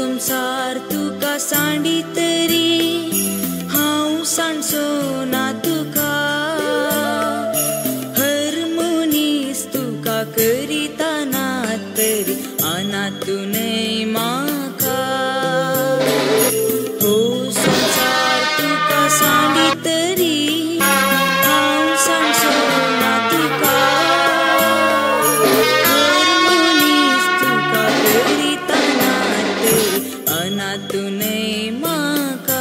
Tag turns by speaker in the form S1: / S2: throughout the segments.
S1: संसार तुका सांडी तरी हांव सांडचो ना तुका हर मनीस तुका करिता ना तरी अनातूनय म्हाका हो संसार तुका सांडी तरी हांव सांडचो ना तुका हर मनीस तुका करिता ना तरी अनातूनय म्हाका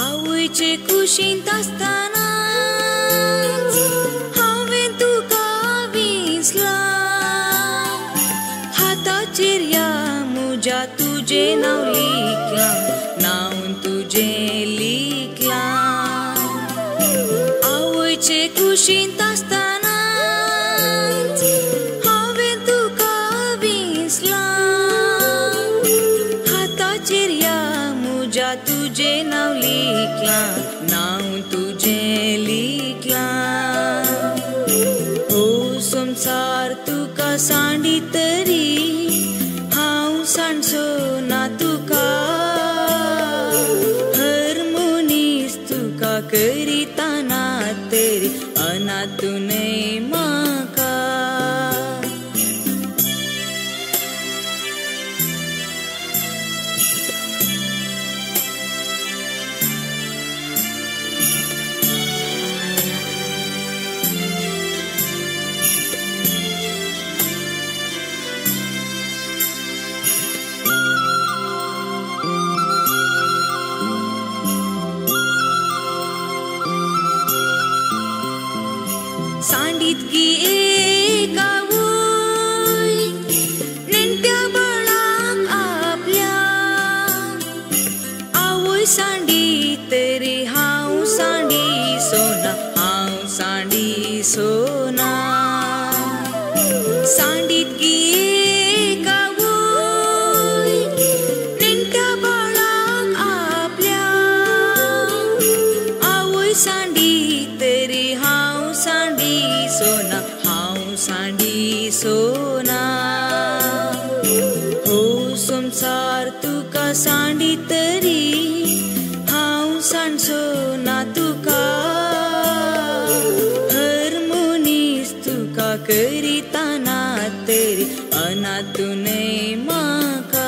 S1: आवयचे कुशींत आसतना हांवें तुका विसला हाताचेर या म्हज्या तुजें नांव लिखलां नांव तुजें लिखलां आवयचे कुशींत आसतना हांवें तुका विसला हाताचेर या म्हज्या तुजें नांव लिखलां नांव तुजें लिखलां हो संसार तुका सांडी तरी हांव सांडचो ना तुका हर मनीस तुका करिता ना तरी अनातूनय म्हाका सांडीतकी एक आवय नेण्ट्या बाळाक आपल्या आवय सांडी तरी हांव सांडी सोना हांव सांडी सोना सांडीतकी एक आवय नेण्ट्या बाळाक आपल्या आवय सांडी तरी हांव सांडी सोना हांव सांडी सोना हो संसार तुका सांडी तरी हांव सांडचो ना तुका हर मनीस तुका करिता ना तरी अनातूनय म्हाका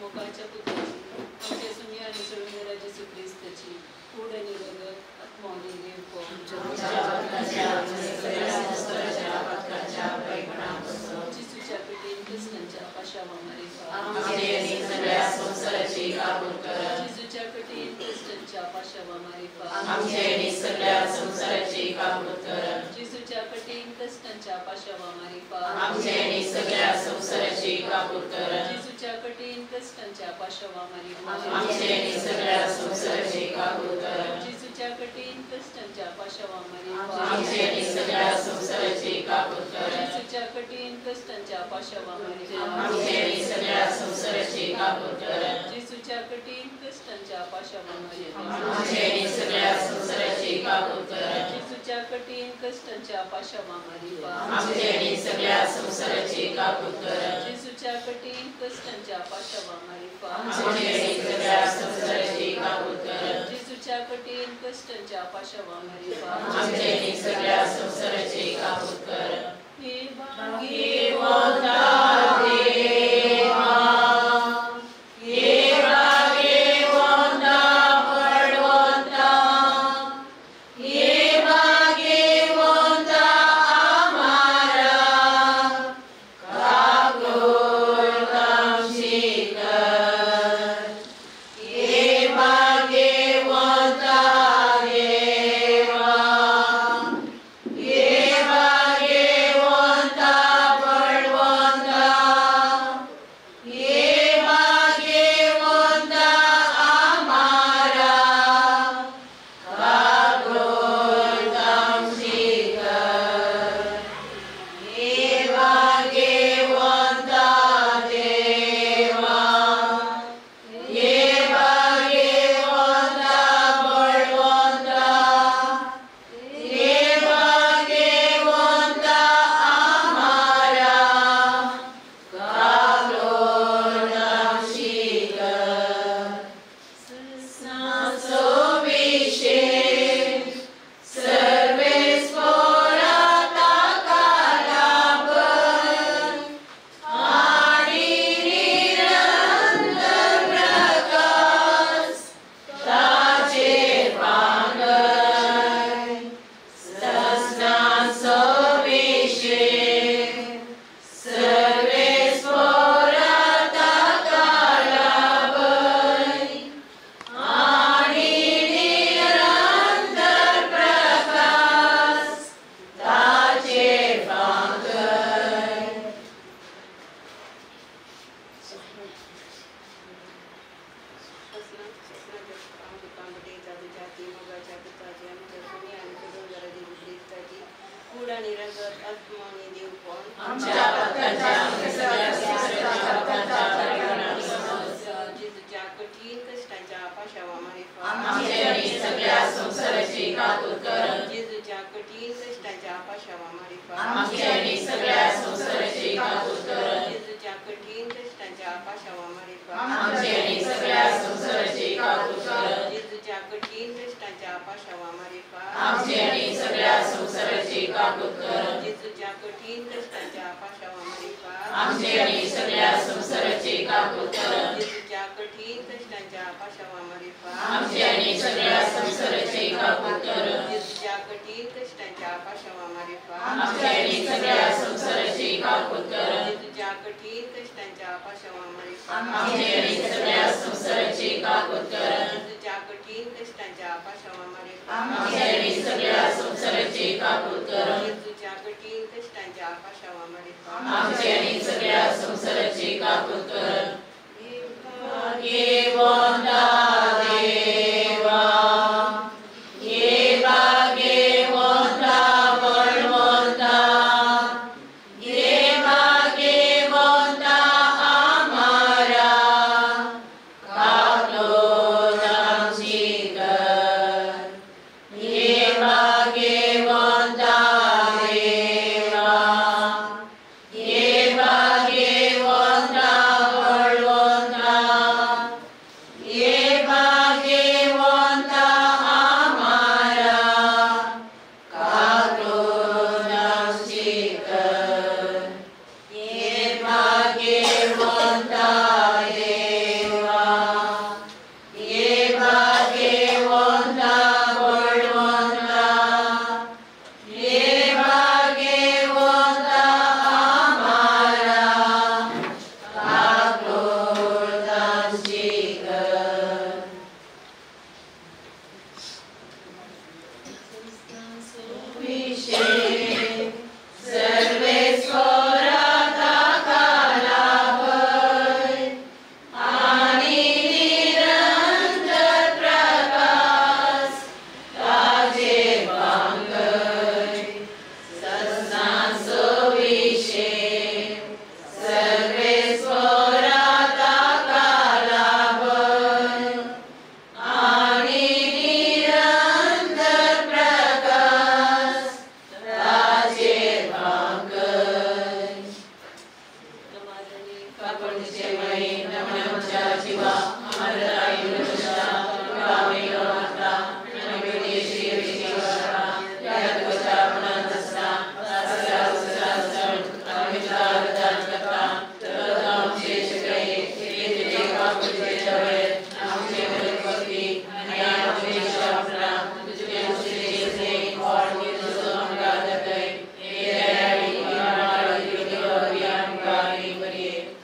S2: मोकाच्या पुत्राची आमच्या सुमी आणि सोडून राजे ख्रिस्ताची पुढे निरगत आत्माने देव जिसूच्या पेटीन कृष्णांच्या पाशावा मारिफा जिसूच्या पेटीन कृष्णांच्या पाशावा मारिफा जिसूच्या पेटीन कृष्णांच्या पाशावा मारिफा जिसूच्या पेटीन कृष्णांच्या पाशावा मारिफा जिसूच्या पेटीन कृष्णांच्या पाशावा मारिफा जिसूच्या पेटीन कृष्णांच्या पाशावा मारिफा जिसूच्या पेटीन कृष्णांच्या पाशावा मारिफा जिसूच्या पेटीन कृष्णांच्या पाशावा मारिफा जिसूच्या पेटीन कृष्णांच्या पाशावा मारिफा जिसूच्या पेटीन कृष्णांच्या पाशावा मारिफा हे भाग्यवंता
S3: Bhagavata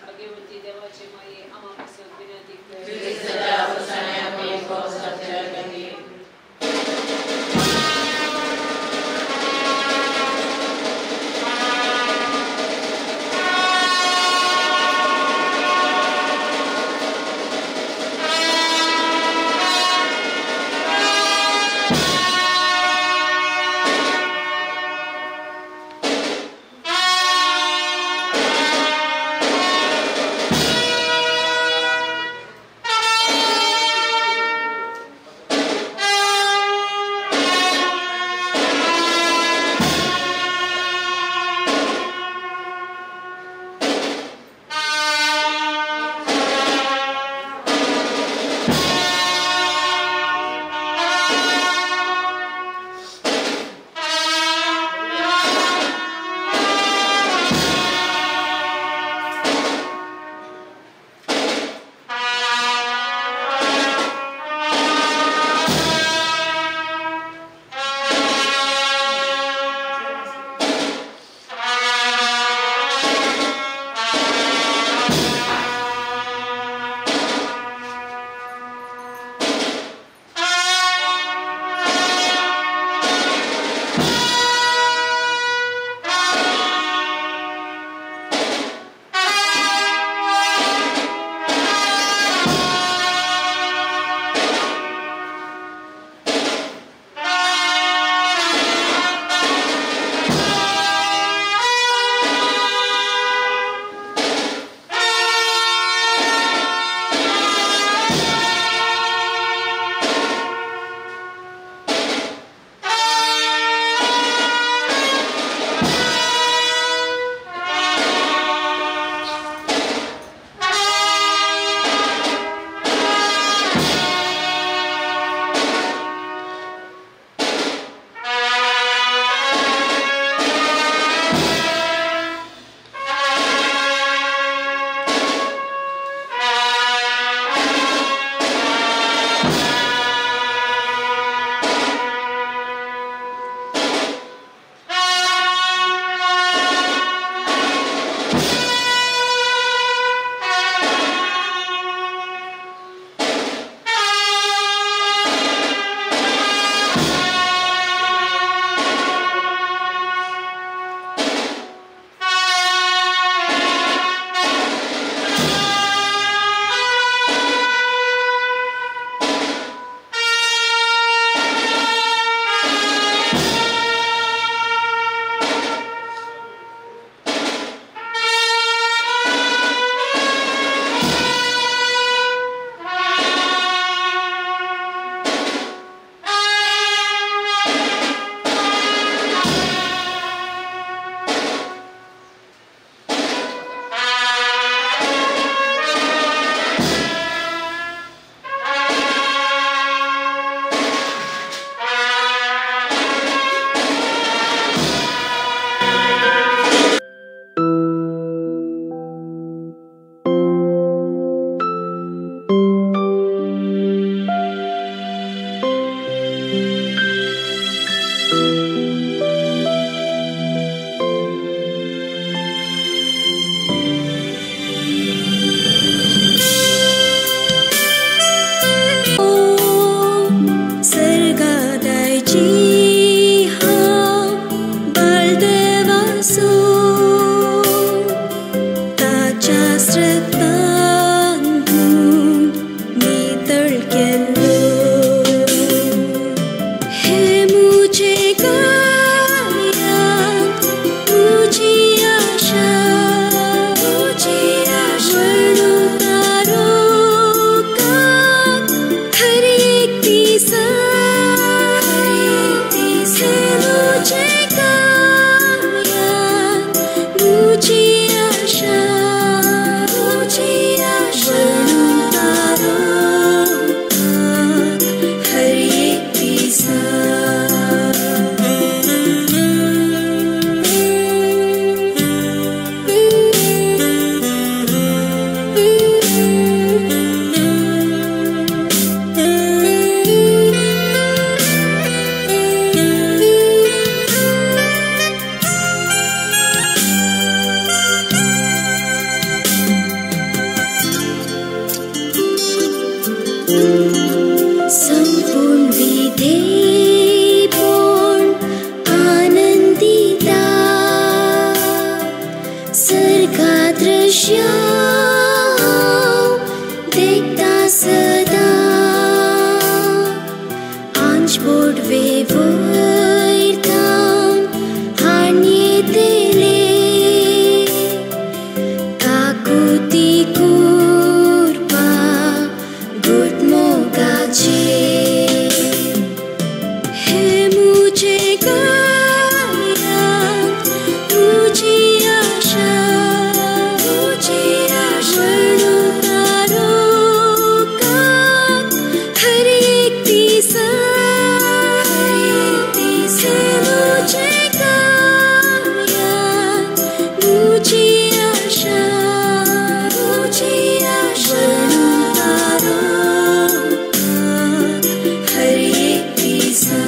S2: भाग्यवती देवाचे माये आम्हापासून विनंती कर.
S1: संपूर्ण विधेयपूर्ण आनंदिता सरका दृश्य देखता सदा आंचपोट वेवोर्ताम हान्येतेले काकुती कुर्पा गुटमोगाचे हे मुझे गाया मुझे आशा वर्णुकारो का हर एक दिशा से मुझे गाया मुझे आशा वर्णुकारो का हर एक दिशा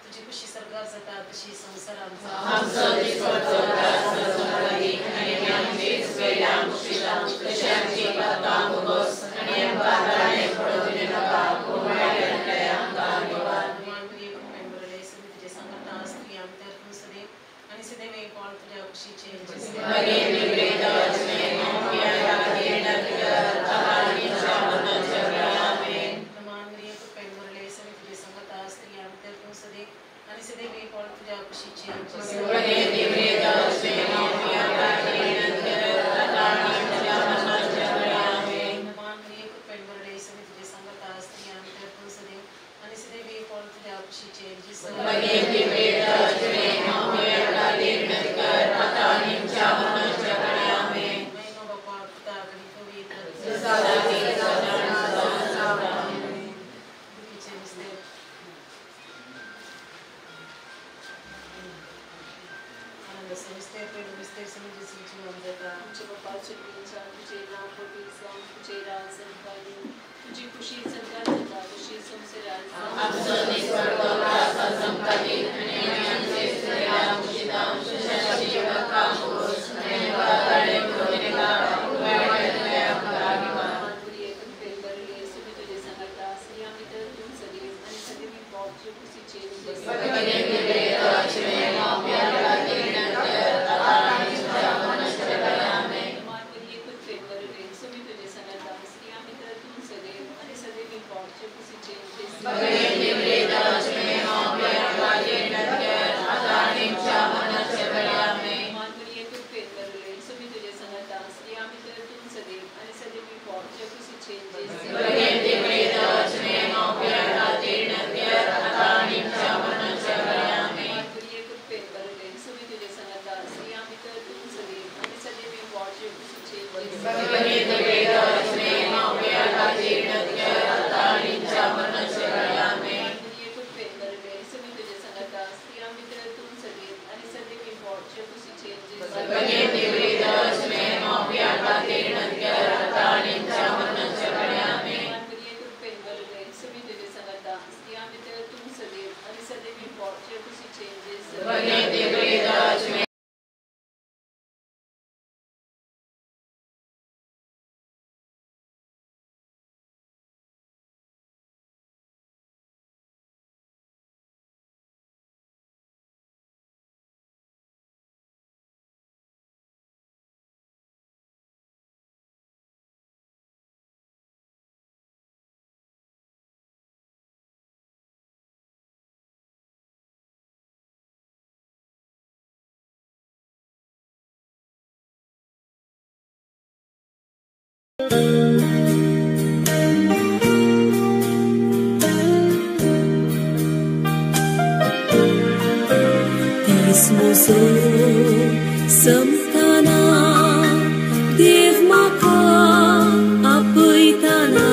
S2: तुझी खुशी सरकार जाता तशी संसारांचा आणि सदैव कॉल तुझ्या खुशीचे आणि सदैव कॉल तुझ्या खुशीचे तुझी खुशी सरकार जाता तशी
S1: Samtana Dev Maka Apaitana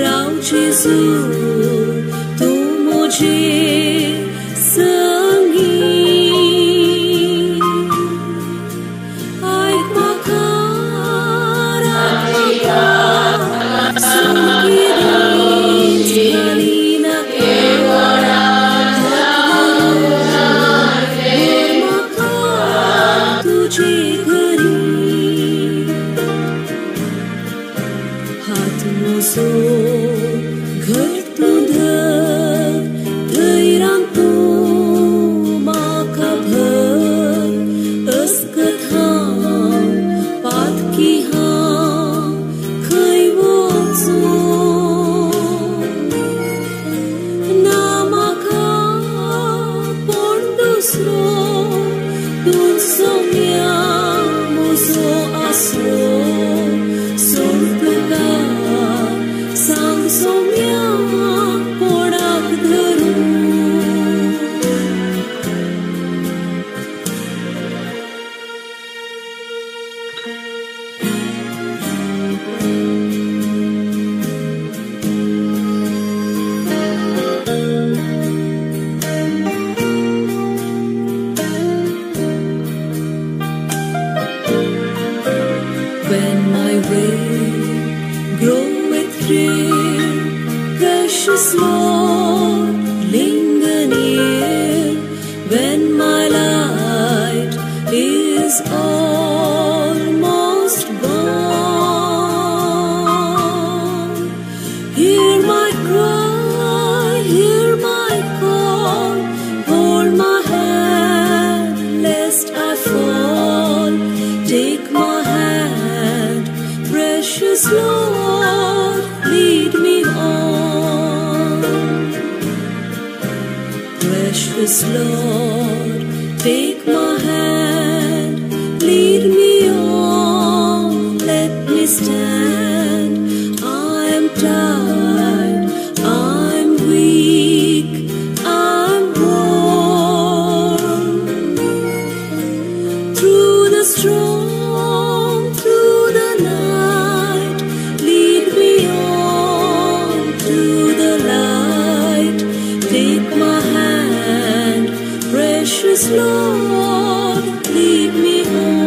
S1: Rao Jesu Tu mujhe sangi Aik Maka Rakha Sangi Halina Kevara घर तुझं धैर्यांतो माका भर अस्कथा पातकी हा खै वचो ना माका कोण दुसरो तूं सोम्या म्हजो आसरो सोडटका सांग सोम्या कोणाक धरून is almost gone. Hear my cry, hear my call, hold my hand lest I fall. Take my hand, precious Lord, lead me on. Precious Lord, take my hand, lead me on, let me stand. I am tired, I'm weak, I'm worn. Through the storm, through the night, lead me on to the light. Take my hand, precious Lord, lead me on.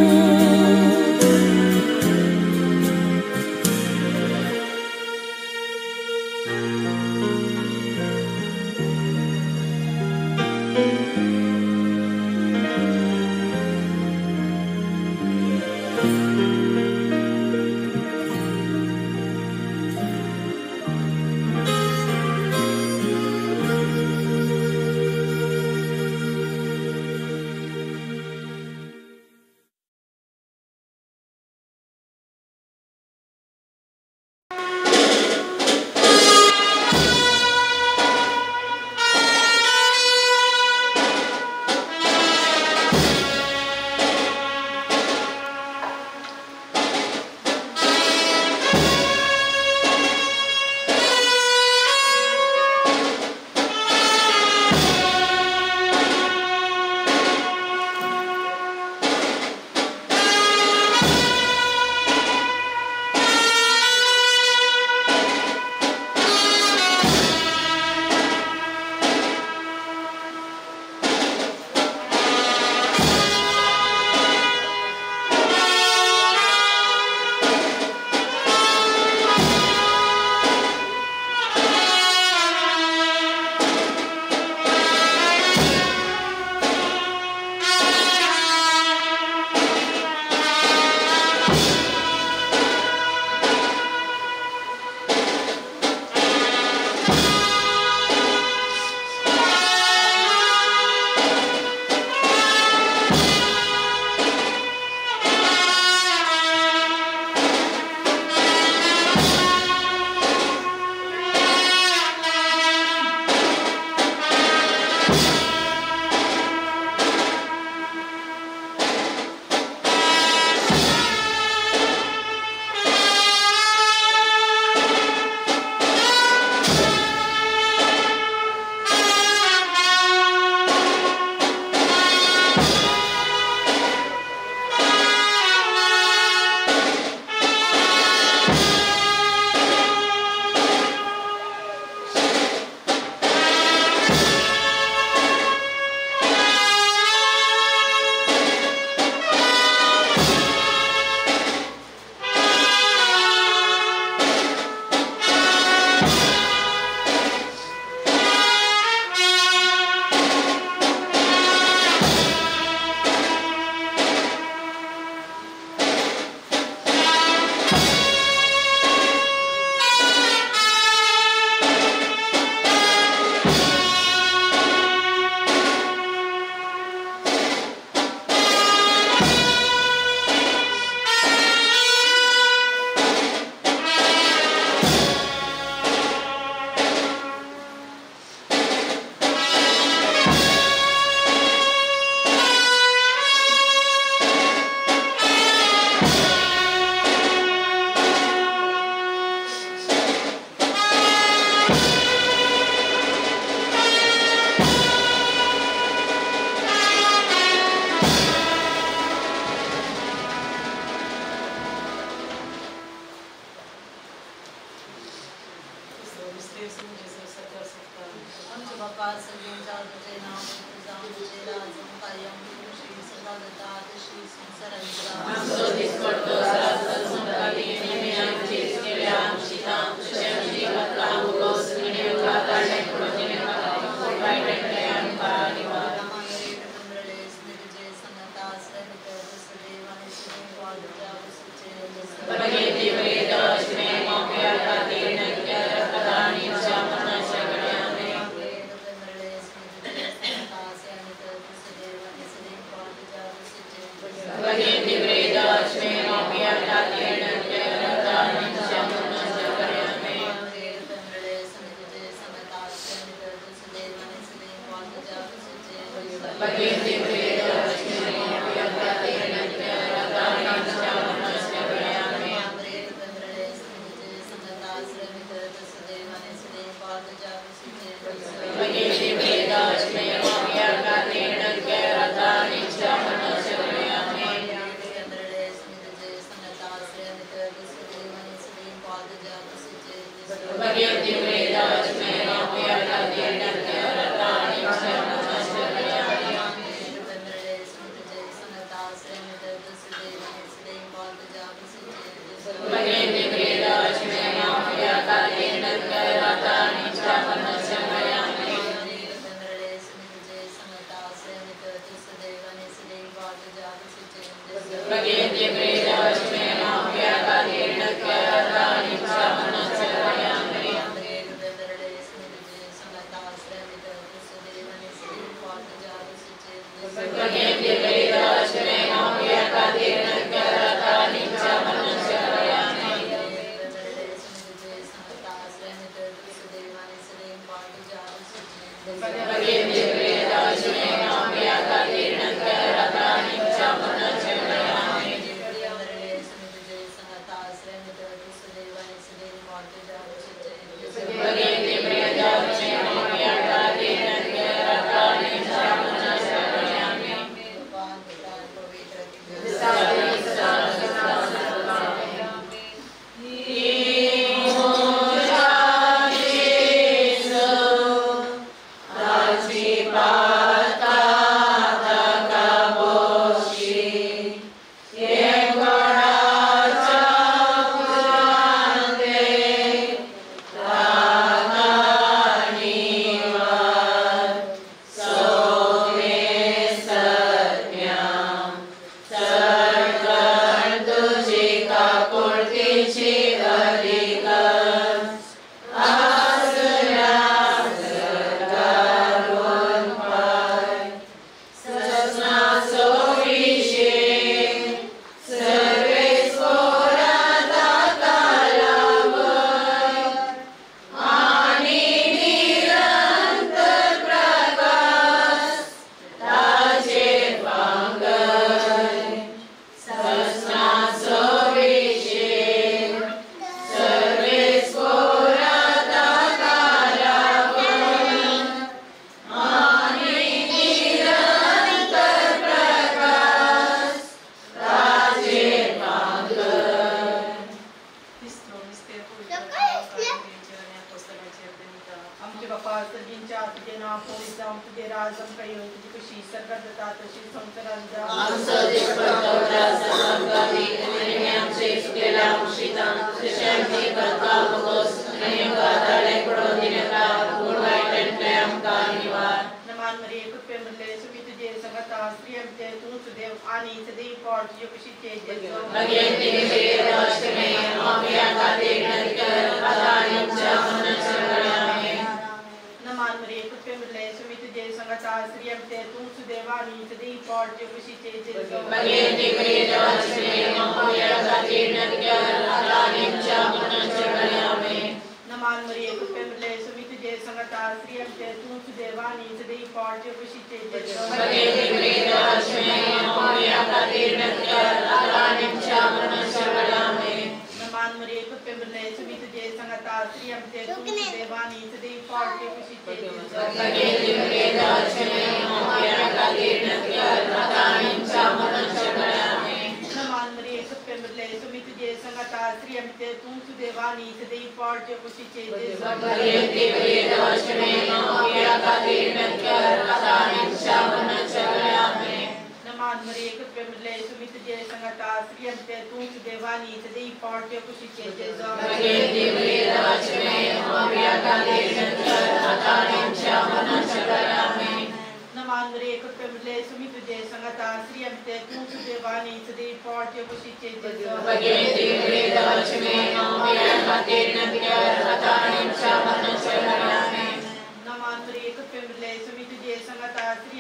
S3: Namaste,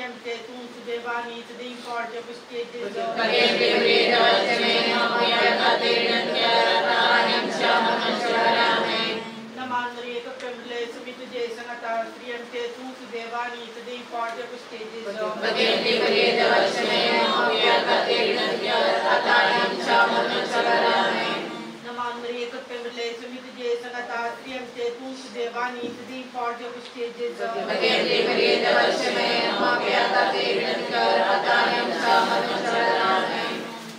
S3: Sriam te tum Sudevani to the import of stages of Namandri to Pemble Sumit Jasanata Sriam te tum Sudevani to the import of stages of Namandri to Pemble Sumit Jasanata Sriam te tum Sudevani to the import of stages of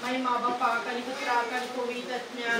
S3: My Mama Paka Nikutrakan Kovitatnya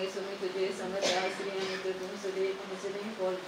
S1: Sumituje Samata Sri Anitta Tum Sade Sade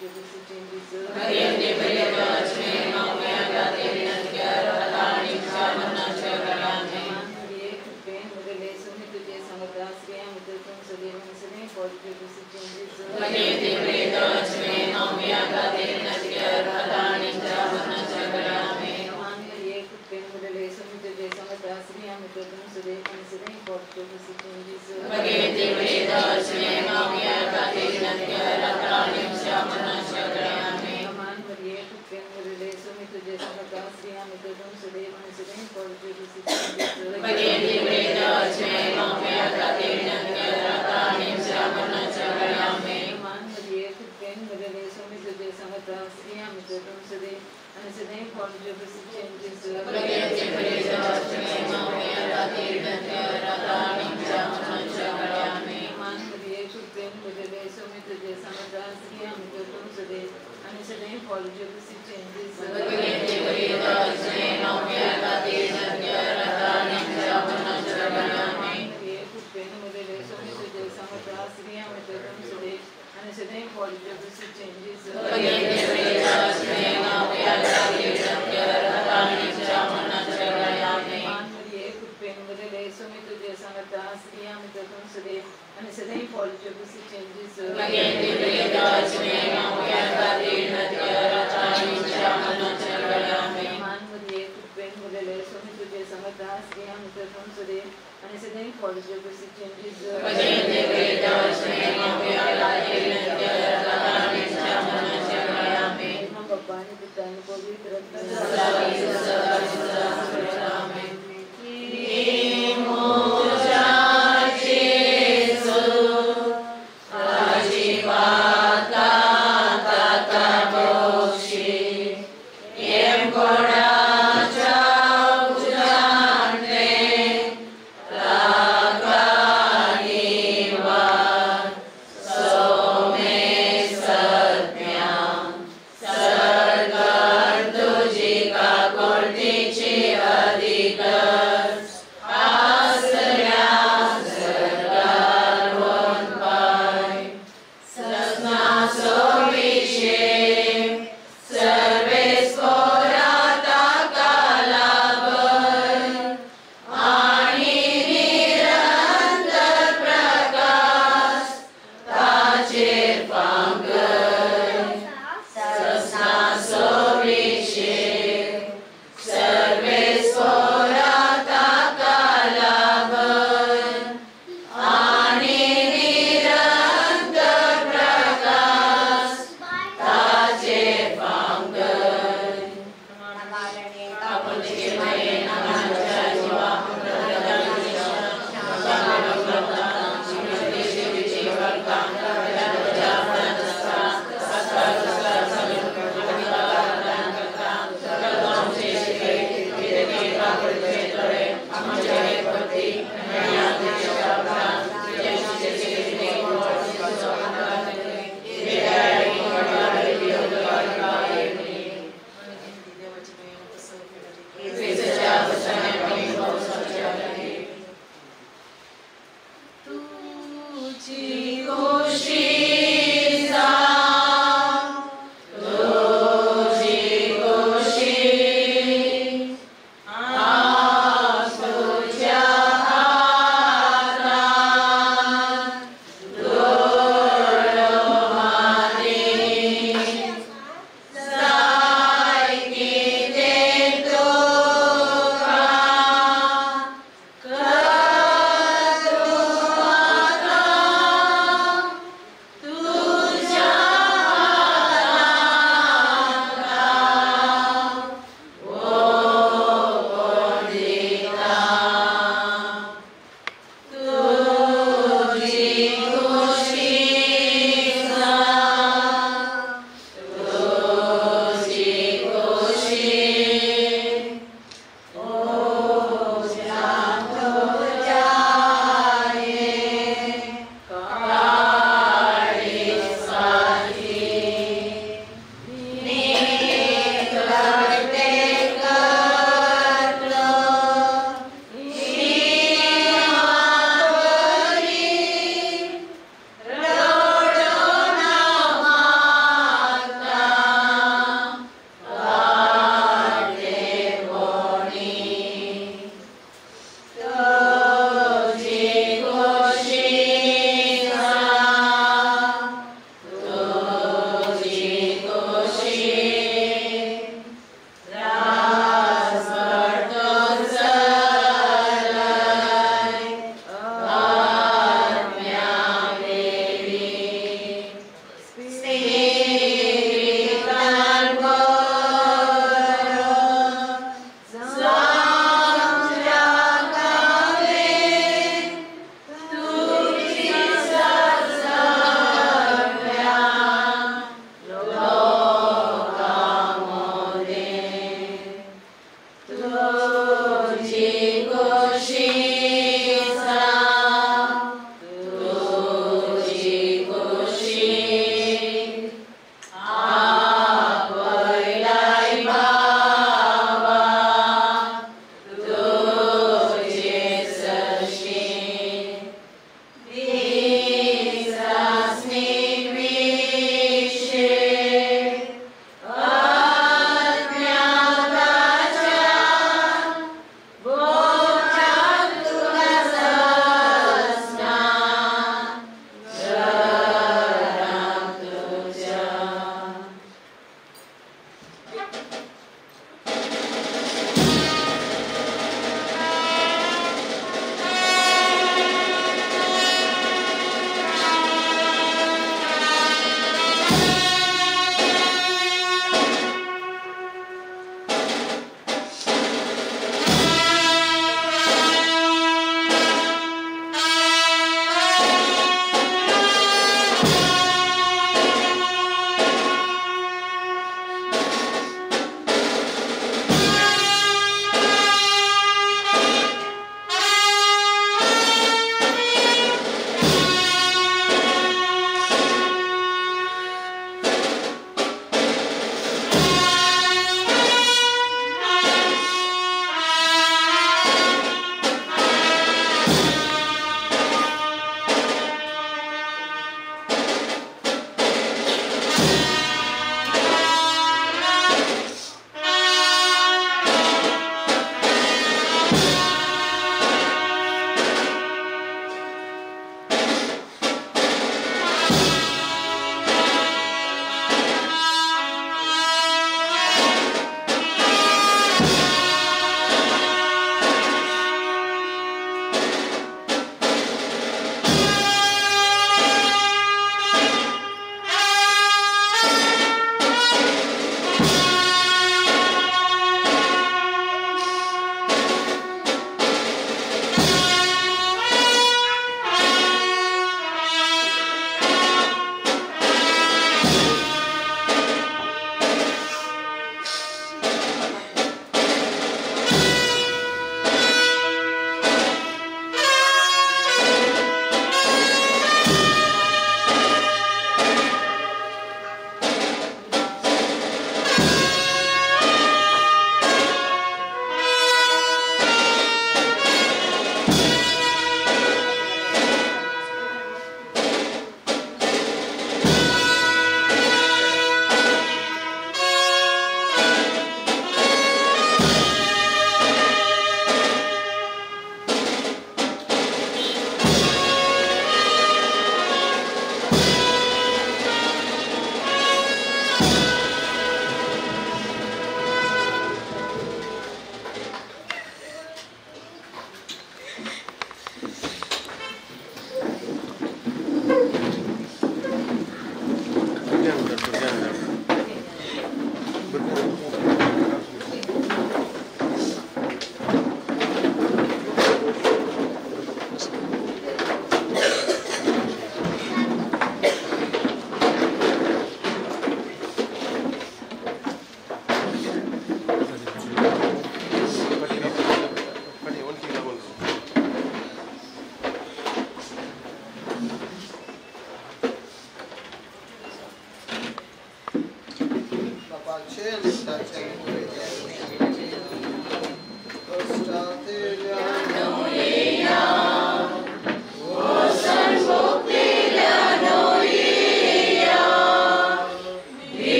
S2: policy changes.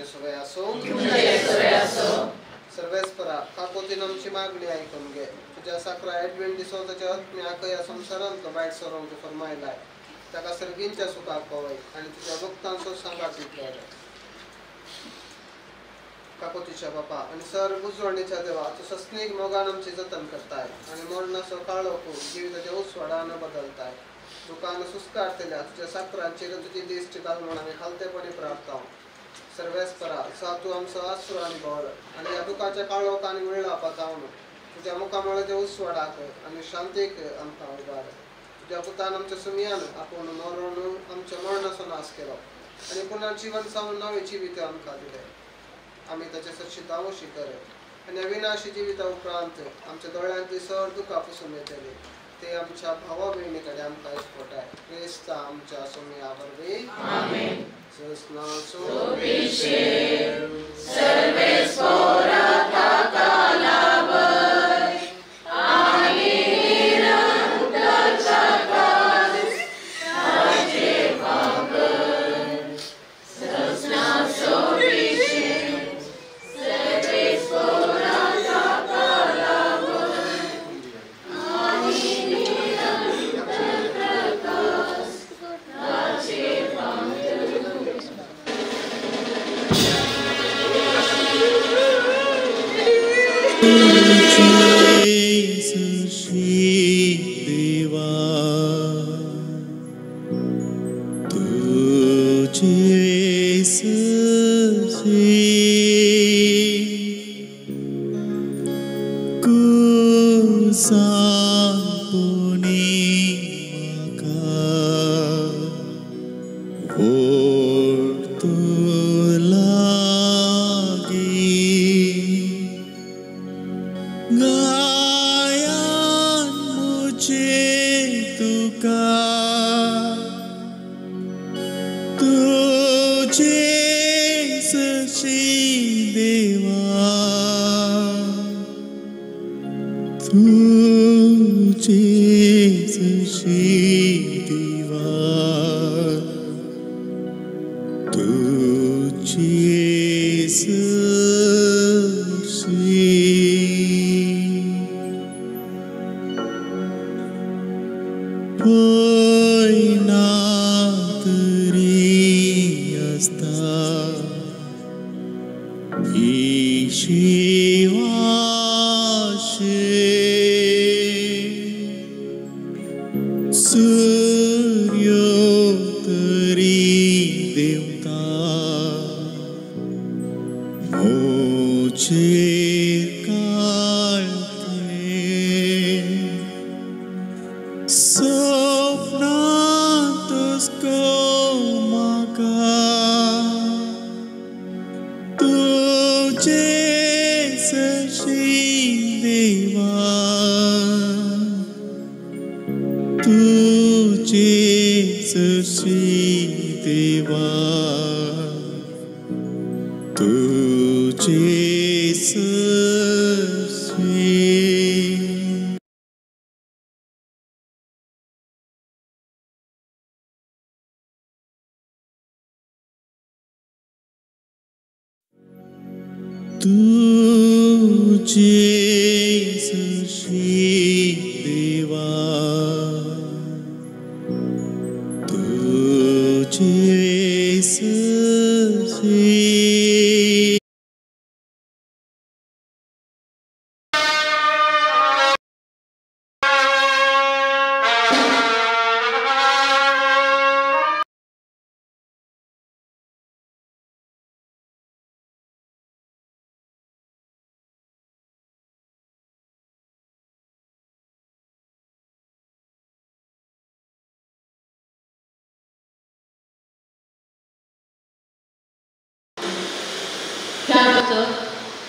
S4: सवय असो सर्वेस्परा काकोतीन आमची मागणी ऐकून घे. तुझ्या साखरा ॲडवेंट दिसवताच्या आत्म्या या संसारांत वाईट सरोंक फरमायलाय ताका सर्गींच्या सुखाक पवय आणि तुझ्या भक्तांचो सांगात विचार काकोतीच्या बापा आणि सर्व उजवणीच्या देवा तू सस्नीक मोगान आमचे जतन करताय आणि मरणाचो काळोख जिविताच्या उसवाडान बदलताय. दुकान सुस्कारतेल्या तुझ्या साखरांचेर तुझी दिश्टी घाल म्हणून आम्ही हालतेपणी प्रार्थना सर्वेस्परा सा तू आमचो आसरो आणि बळ आणि या दुखाच्या काळोख आणि वेळा पातावन तुझ्या मुखामुळे ते उसवाडाक आणि शांतीक आमकां उबार. तुझ्या पुतान आमच्या सुमियान आपण मरण आमच्या मरणाचो नाश केलो आणि पुन्हा जीवन सावन नवे जिवीत आमकां दिले. आम्ही त्याचे सच्ची दावोशी करे आणि अविनाशी जिविता उपरांत आमच्या दोळ्यांतली सर दुखा पुसून येतली ते आमच्या भावा बहिणीकडे आमकां इस्पोटाय. क्रिस्ता आमच्या सुमियावर बी आमेन.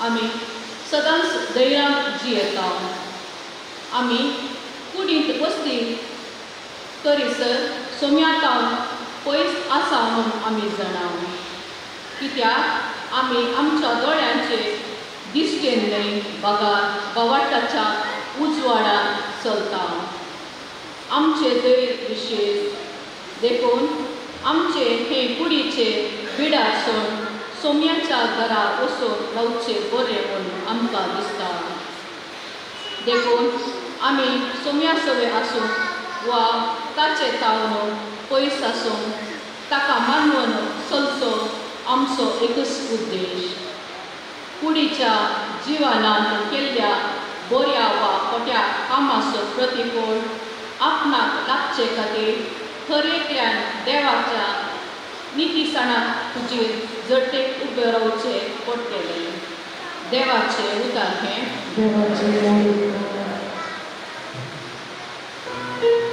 S2: आम्ही सदांच दैराक जियेता. आम्ही कुडींत बसती करीसर सोम्यातावन पयस आसा म्हूण आमी जाणाव. कित्याक आमी आमच्या दोळ्यांचे दिश्टेन न्हय भवाटाच्या उजवाडान चलता. आमचे दैर विशेश देखून आमचे हे कुडीचे बिडार सण सोम्याच्या घरा वचून रावचे बरें म्हूण आमकां दिसता. देखून आमी सोम्या सवे आसूं वा ताचे तावन पयस आसूं ताका मानून चलचो आमचो एकच उद्देश. कुडीच्या जिवनांत केल्ल्या बऱ्या वा खोट्या कामाचो प्रतिफळ आपणाक लागचे खातीर खरेंतल्यान देवाच्या नितीसणाक तुजेर जटेक उबे रावचे पडटलें. देवाचे उतर हें.
S1: Thank you.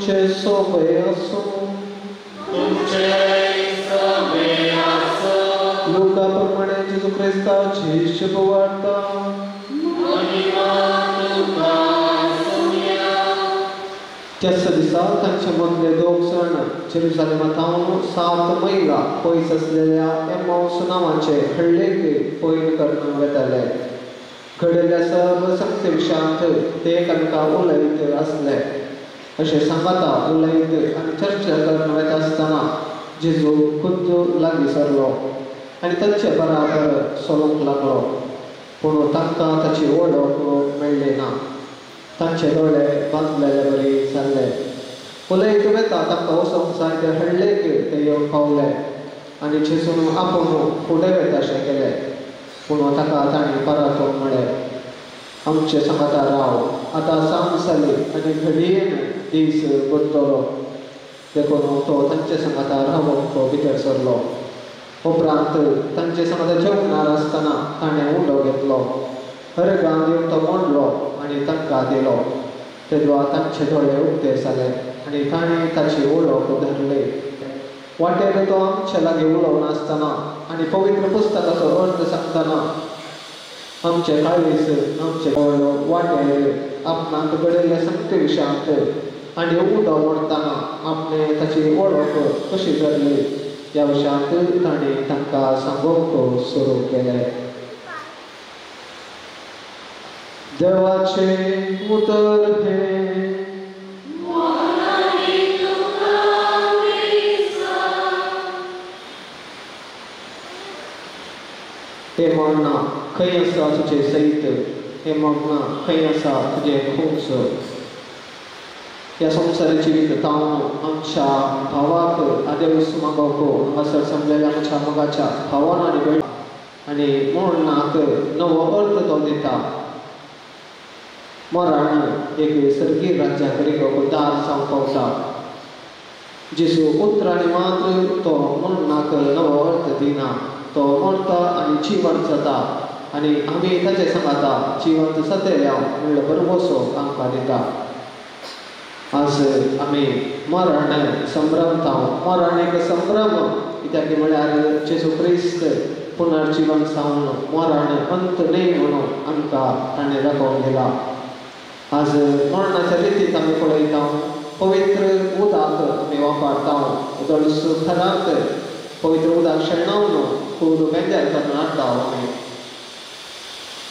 S4: तुमचे सोबे असो. लोकाप्रमाणे जेजू ख्रिस्ताची शुभवार्ता. त्याच दिसा तांचे मदले दोग जाण जेरुसलेमांतल्यान 7 मैल पयस असलेल्या एम्माऊस नांवाचे हळ्ळेक पयन करून वेताले. घडयल्ल्या सर्व सत्य-विशयांत ते एकामेकांक उलयत आसले. अशें सांगाता उलयत आनी चर्चा करून वेता आसतना जेजू खुद्द लागीं सरलो आनी तांचे बराबर चलूंक लागलो. पूण तांकां ताची वळख मेळ्ळी ना. तांचे दोळे बांदलेले बरी जाल्ले. उलयत वेता तांकां वचोंक जाय ते हळ्ळेक ते येवन पावले आनी जेजून आपूण फुडें वेताशें केलें. पूण ताका ताणें परतूंक म्हळें, आमचे सांगाता राव, आतां सांज जाली आनी घडयेन दीस बुडटलो. देखून तो तांचे सांगाता रावूंक भितर सरलो. उपरांत तांचे सांगाता जेवणार आसतना ताणें उंडो घेतलो. अर्गां दिवन तो मोडलो आनी तांकां दिलो. तेदो तांचे दोळे उक्ते जाले आनी ताणें ताची वळख धरली. वाटेर तो आमचे लागीं उलोवन आसतना आनी पवित्र पुस्तकाचो अर्थ सांगतना आमचे काळीज आमचे वाटेर आपणाक घडयल्ल्या सत्य विशयांत आनी उदो मोडटना आपणे ताची वळख कशी धरली ह्या विशयांत ताणें तांकां सांगूंक सुरू केलें. देवाचे उतर हे हे मरणा खंय आसा तुजें सैत, हे मरणा खंय आसा तुजें खुंच. ह्या संवसारी जिवीत तावन आमच्या भावाक आदेवूस मागोवक हांगासर जमलेल्या आमच्या मगाच्या भावान आनी भयण आनी मरणाक नवो अर्थ तो दिता. मरण एक सर्गीय राज्याक दार जावन पावता. जेजू उतर आनी मात्र तो मरणाक नवो अर्थ दिना. तो मरता आनी जिवंत जाता आनी आमी ताचे सांगाता जिवंत जातल्या म्हणल्यार बरोबसो आमकां दिता. आज आमी मरण संभ्रमता. मरण एक संभ्रम कित्याक म्हळ्यार जेजू क्रिस्त पुनर्जीवन जावन मरण अंत न्हय म्हणून आमकां ताणें दाखोवन दिला. आज मरणाच्या रितींत आमी पळयता पवित्र उदक आमी वापरता. उदक थरांत पवित्र उदक शेणावन खूब बेजार करून हाडटा आमी.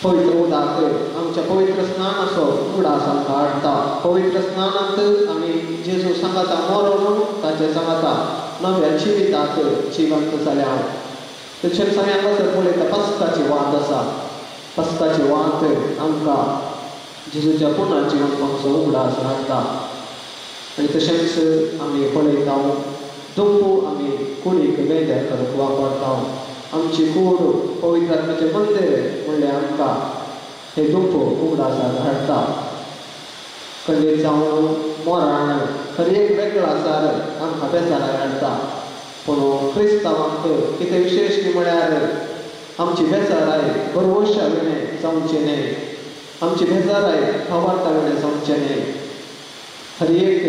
S4: पवित्र उदक आमच्या पवित्र स्नानाचो उगडास आमकां हाडटा. पवित्र स्नानांत आमी जेजू सांगाता मरून ताचे सांगाता नव्या जिविताक जिवंत जाल्या. तशेंच आमी हांगासर पळयता पस्काची वात आसा. पस्काची वात आमकां जेजूच्या पुनर्जीवनपाचो उगडास हाडटा. आनी तशेंच आमी पळयता दुंपू आमी कुडीक बेजार करूंक वापरता. आमची कूड पवित्र आत्म्याचें मंदीर म्हणल्यार आमकां हे दुंपू उगडासाक हाडटा. खंडीत जावन मरण खरी एक वेगळो आसार आमकां बेजाराक हाडटा. पूण क्रिस्तांवांक कितें विशेश म्हळ्यार आमची बेजाराय बरवशा विणें जावची न्हय. आमची बेजाराय खवार्ता विणें जावचें न्हय. खरी एक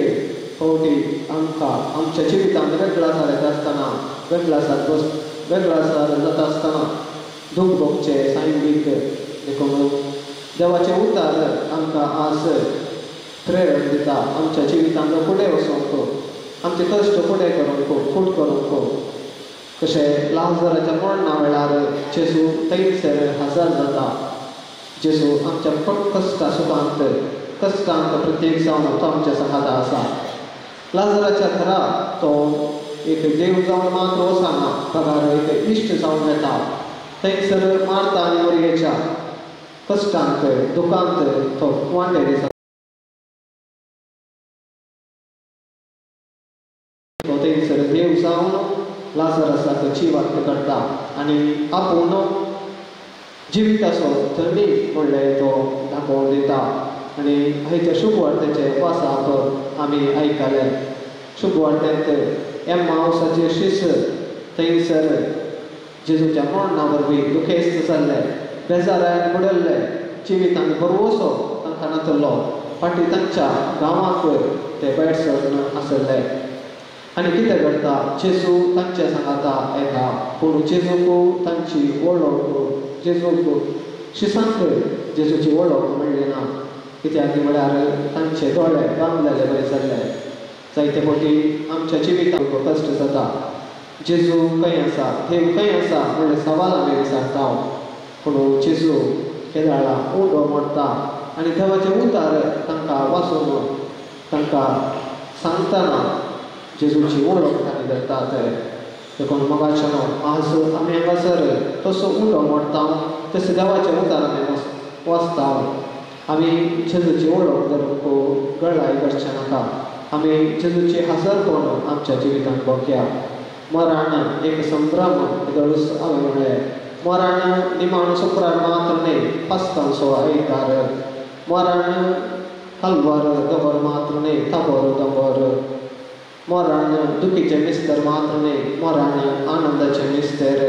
S4: फावटी आमकां आमच्या जिवितांत वेगळो आसार येता आसतना वेगळो आसार जाता आसतना दूख भोगचें सायंबीक देखून देवाचें उतर आमकां आज प्रेरण दिता. आमच्या जिवितांत फुडें वचूंक आमचे कश्ट फुडें करूंक फूट करूंक. कशें लाजराच्या मरणा वेळार जेजू थंयसर हजर जाता. जेजू आमच्या कश्टा सुखांत कश्टांत प्रत्येक जावन तो आमच्या सांगाता आसा. लाजराच्या घरा तो एक देव जावन मात्र वचना, पगार एक इश्ट जावन येता. थंयसर मार्ता आनी मरियेच्या कश्टांत दुखांत तो वांटेरी जाता. तो थंयसर देव जावन लाजरासाक जिवंत करता आनी आपूण जिविताचो धनी म्हणलें तो दाखोवन दिता. आनी हेच्या शुभवार्तेचे उपासाक आमी आयकले. शुभवार्तेंत एम्माऊसाचे शिश्य थंयसर जेजूच्या मरणा वरवीं दुखेस्त जाल्ले, बेजारान बुडल्ले, जिवितांत बरवसो तांकां नातलो. फाटीं तांच्या गांवांक
S5: ते बेडसर आसले आनी कितें करता जेजू तांचे सांगाता येता पूण जेजूक तांची वळख जेजूक शिसांक जेजूची वळख मेळ्ळी ना कित्याक म्हळ्यार तांचे दोळे बांदलेले बरे जाल्ले जायते फावटी आमच्या जिवितांत कश्ट जाता जेजू खंय आसा देव खंय आसा म्हणले सवाल आमी विचारता पूण जेजू केदाळा उडो मोडटा आनी देवाचे उतार तांकां वाचून तांकां सांगतना जेजूची वळख तांणी धरतात देखून मगाच्यान आज आमी हांगासर तसो उडो मोडटा तशें देवाचे उतार आमी वाचता आमी जेजूची वळख धरूंक गळाय करचें नाका आमी जेजूची हजरपण आमच्या जिवितांत भोगया मरण एक संभ्रम दळूस हांवें म्हणलें मरण निमाण शुक्रार मात्र न्ही पास्तांचो आयतार मरण हलवार दोंगर मात्र न्ही ताबोर दोंगर मरण दुखीचें मिस्तर मात्र न्ही मरण आनंदाचें मिस्तर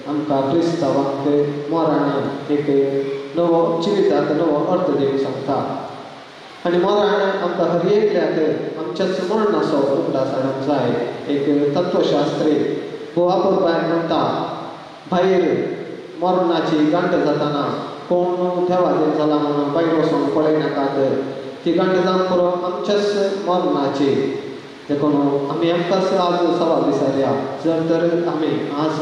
S5: आमकां क्रिस्तांवांक मरण एक नवो जिविताक नवो अर्थ दिवंक सांगता आनी मरण आमकां हर एकल्याक आमच्याच मरणाचो उगडास हाडूंक जाय एक तत्वशास्त्री गोवा भायर म्हणटा भायर मरणाची गांठ जाताना कोण देवादेव जाला म्हणून भायर वचून पळयनाकात ती गांठ जावन पुरो आमच्याच मरणाची देखून आमी आमकांच आज सवाल विचारया जर तर आमी आज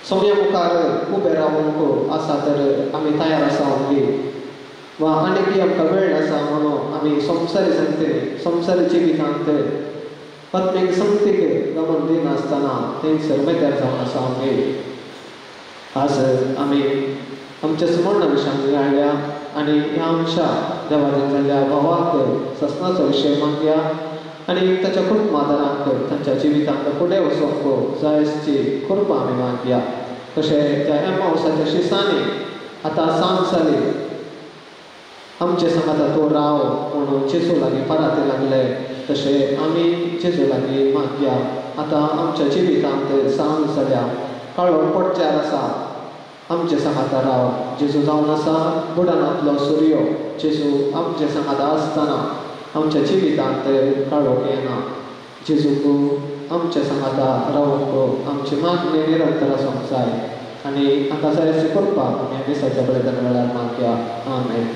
S5: सोम्या मुखार उबे रावूंक आसा तर आमी तयार आसा ओके वा आनीक आमकां वेळ आसा म्हणून आमी संवसारी संगतीन संवसारी जिवितांत आत्मीक संगतीक गमन दिनासतना थंयसर मेत्यार जावन आसा आमी आज आमी आमच्या स्मरणा विशयान हाडल्या आनी ह्या आमच्या देवादेव जाल्ल्या भावाक ससनाचो विशय मागया आनी ताच्या कुटुंबादारांक तांच्या जिवितांत फुडें वचोंक जाय आसची कृपा आमी मागया तशें त्या एमावसाच्या शिसांनी आतां सांज जाली आमचे सांगाता तो राव म्हणून जेजू लागीं पराते लागले तशें आमी जेजू लागीं मागया आतां आमच्या जिवितांत सांज जाल्या काळो पडच्यार आसा आमचे सांगाता राव जेजू जावन आसा बुडानांतलो सूर्य जेजू आमचे सांगाता आसतना आमच्या जिवितांत काळो येना जेजूक आमचे सांगाता रावूंक आमची मागणी निरंतर आसूंक जाय आनी हाका जाय अशी कृपा आमी ह्या दिसाच्या बलिदान वेळार मागया आमेन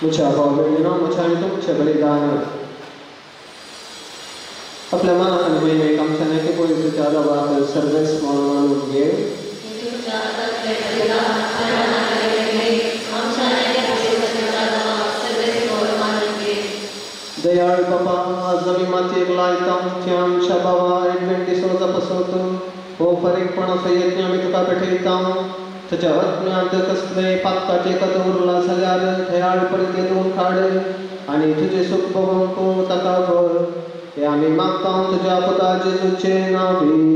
S5: मुझ्या भावबहिणींनो मुझ्या आणि तुमचे बलिदान आपल्या मनात आणि महिमेक आमच्या नेते पोलिसाच्या दबावात सर्वेस म्हणून घे दयाळ बाबा आज आम्ही मातयेक लायता की आमच्या बाबा एडव्हेंटिसो तपासत हो फरीकपणाचो यत्न आमी तुका भेटयता तुझ्या आत्म्यांत कसले पातकाचे कथ उरला जाल्यार दयाळ परतेन काड आनी तुझे सुख भोगूंक ताका कर हे आमी मागता तुझ्या पुता जेजूचे नांवी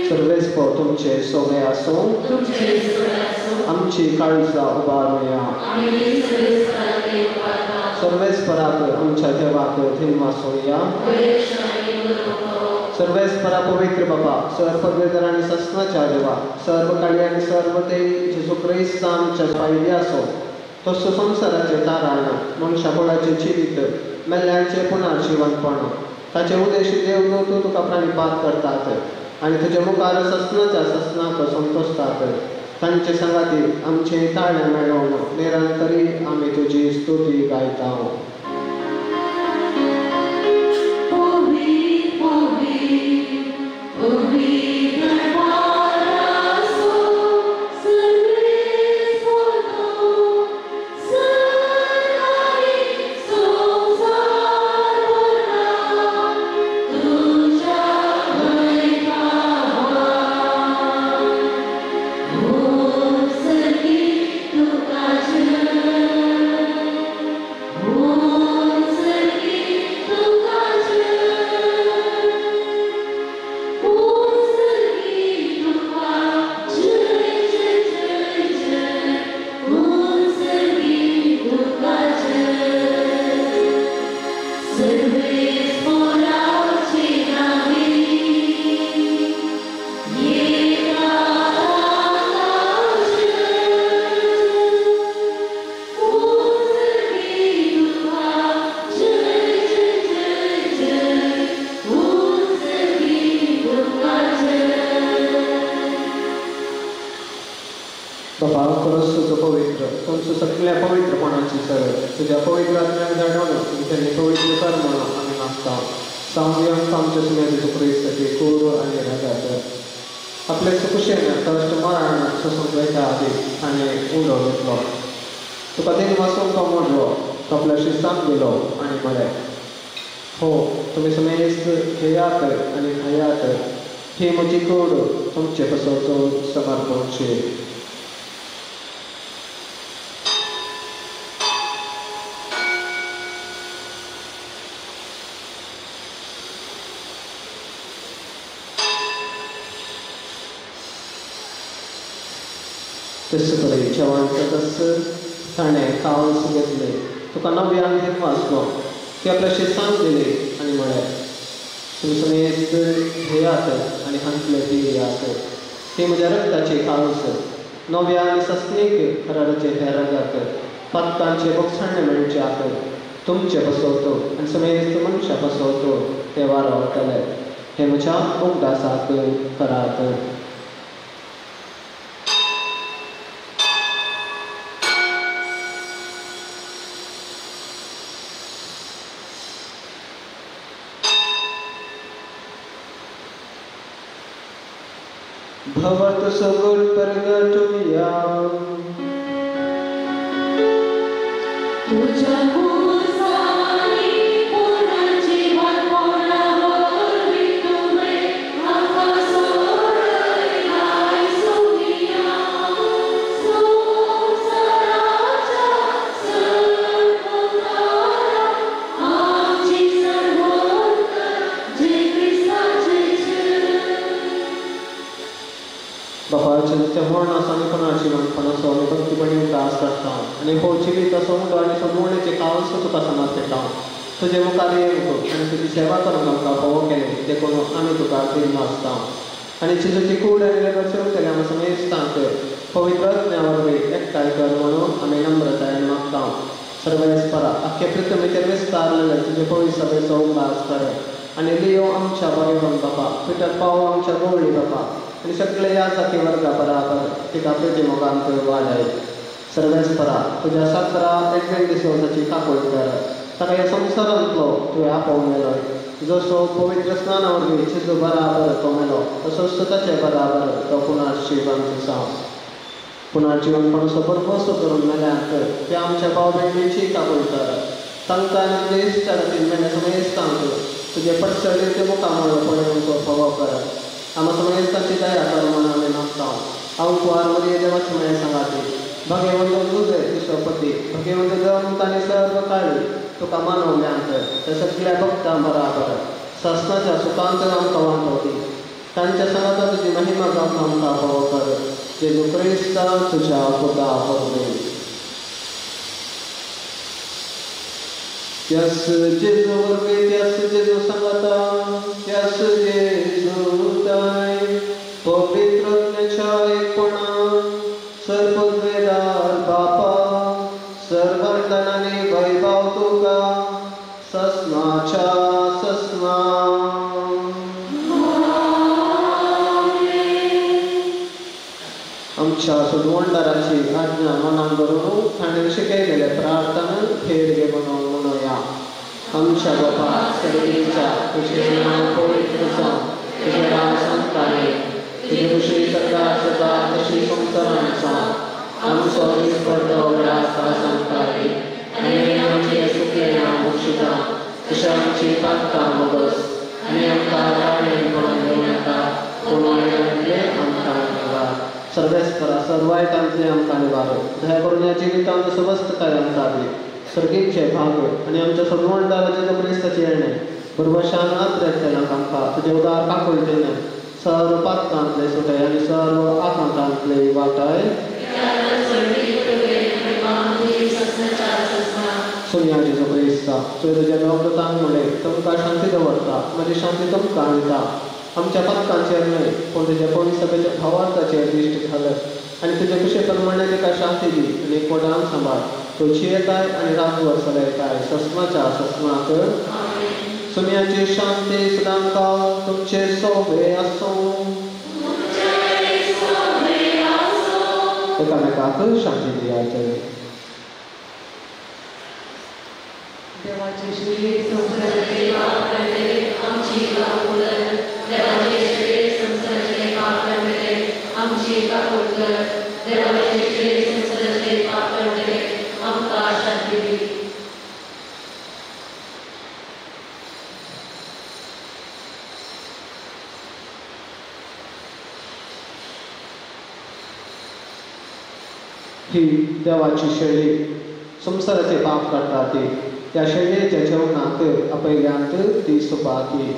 S5: सर्वेस्प तुमचे सोबे आसूं आमची काळजां उबारूया सर्वेस्पराक आमच्या देवाक धीम आसूया सर्वेस्परा पवित्र बापा सर्व पदवीधर आणि ससनाच्या देवा सर्व काळी आणि सर्व ते जेजू ख्रिस्त आमच्या पायरी असो तसो संसाराचे तारण मनुष्यबळाचे जिवीत मेल्ल्यांचे पुनर्जीवनपण ताचे उद्देशी देव तुका प्राणिपात करतात आणि तुझ्या मुखार ससनाच्या ससनाक संतोषतात तांचे संगाती आमचे ताळणे मेळोवन निरंतरी आम्ही तुझी स्तुती गायता बाबा खरंच तुझं पवित्र तुमचं सगळ्या पवित्रपणाची सर तुझ्या पवित्र आत्म्याक जाणवणं त्यांनी पवित्र कर म्हणून आम्ही मागता सामूहिक आमच्या सुन्याचे ख्रिस्ताचे कोर आणि रागात आपल्या सुखुशेने कष्ट मरण सुसंगता आधी आणि उडो घेतलो तुका दिन वाचून तो मोडलो तो आपल्याशी सांग दिलो आणि म्हळे हो तुम्ही समेस्त खेयात आणि खयात हे म्हजी कोड तुमचे पसरतो समर्पणचे तसं करे जेवणाचं तसं ताणे कावस घेतले तुका नव्यान घेत वाचलो ते आपल्याशी सांग दिले आणि म्हळे तुम्ही समेत हेयात आणि हंतले पियात ते म्हज्या रक्ताचे कावस नव्या आणि सस्नीक खराचे हे रंगात पत्कांचे बक्षाणे मेळच्यात तुमचे बसवतो आणि समेत मनुष्य बसवतो ते वारवतले हे म्हज्या उगदासाक करात भवत सगुण प्रगटुया
S1: तुझ्या मुसारी पुनर्जीवन होणारी तुम्ही आकाशोरई हाय सुनिया संसाराच्या सर्वतारा आमची सर्वोत्तर जे ख्रिस्ताचे
S5: बापाच्या तेव्हा आम्ही पुनर्जीवनपण असो आम्ही भक्तीपणे उदास करता आणि हो जिवीत असो आणि समोरचे कावस तुका समज पेटा तुझे मुखार येवं आणि तुझी सेवा करून आमकां फोव केले देखून आमी तुका दिल नासता आणि चिजूची कूड आनी रगत केले आमी समेस्तांक पवित्र ज्ञावरवी एकठांय कर म्हणून आमी नम्रतायेन मागता सर्वेस्परा आख्खे पृथ्वीचेर विस्तारलेले तुजे पवित्र सभेचो उल्हास कर आणि लियो आमच्या बरेवन बापा पिटर पाव आमच्या गोवळी बापा आणि सगळे या जाती वर्गा बराबर तिका प्रतिमोगांक वाडाय सर्वेस्परा तुझ्या साखरा एकवेळ दिसवसाची काकूळ कर ताका ह्या संवसारांतलो तुवें आपोवन मेलोय जसो पवित्र स्नानावरवी चिजू बराबर तो मेलो तसोच ताचे बराबर तो पुनर्जीवन जावं पुनर्जीवनपणाचो बरपोसो करून मेल्यांक ते आमच्या भाव भयणीची काकूळ कर तांकां आनी इश्ट रातीन मेल्या समेस्तांक तुजे पडसळीचे मुखामळ पळोवंक फोव कर आम्हा समेस्तांची दया कर म्हणून आमी मागता हांव कुवार मरी देवाचे मेळे सांगाती भगवंत तुझे विश्वपती भगवंत जमत आनी सर्व काळी तुका मानवल्यांक ते सगळ्या भक्तां बराबर ससनाच्या सुखांत आमकां वांटवती तांच्या संगात तुजी महिमा जावन आमकां फोव कर जेजू ख्रिस्त तुज्या पुता परमेन त्यास जेजू वर्गे त्यास जेजू संगता त्यास जेजू दाय पवित्रज्ञाच्या एकपणा सर्वद्वेदार बापा सर्वंतनाने वैभव तुका सस्नाच्या सस्ना आमच्या सुदवंडाराची आज्ञा मनात धरून ताणें शिकयलेल्या प्रार्थना थेट घे म्हणून म्हणूया. आमच्या बापा सर्वेच्या तुझे नाव पवित्र जावं, तुझे राम संताने तुझे खुशी सरकार सदा तशी संसारांचा आमचो विस्पर्धो आसा संतारी आनी आमचे सुखे नाम मुक्षिता तशें आमची पातकां मोगस आनी आमकां राणेन पळोवन घेवं नाका पूण वायटांतले आमकां निवार. सर्वेस्परा सर्वायतांतले आमकां निवार. दया करून या जिवितांत समस्त काय आमकां दी. सर्गीचे भाग आनी आमच्या सदवंडाराचे क्रिस्ताचे येणे बरोबरशान आत्रेतलें आमकां तुजे उदार काकुळटेने सर्व पातकांतले सुटय आनी सर्व आकांतांतले वाटाय सुनिया जेजू क्रिस्ता तुजे लोकतांक म्हणले तुमकां शांती दवरता म्हजी शांती तुमकां दिता. आमच्या पातकांचेर न्हय पूण तुज्या पवित्र सभेच्या भावार्थाचेर दिश्ट घालत आनी तुजे कुशे प्रमाणे तिका शांती दी आनी एकवटान सांबाळ. तुजी येताय आनी रातभर चलयताय सस्माच्या सस्माक सुनियाची शांती सदांकाळ तुमचे सोबे आसूं. एकामेकाक शांती दियात.
S1: देवाचे श्री संसाराचे पाप करणे आमची काकूळ देवाचे श्री संसाराचे पाप करणे आमची काकूळ देवाचे श्री संसाराचे पाप करणे आमकां शांती दी.
S5: ही देवाची शैली संसाराचे पाप काडटा ती त्या शैलीच्या जेवणाक आपयल्यांत ती सुपाकी.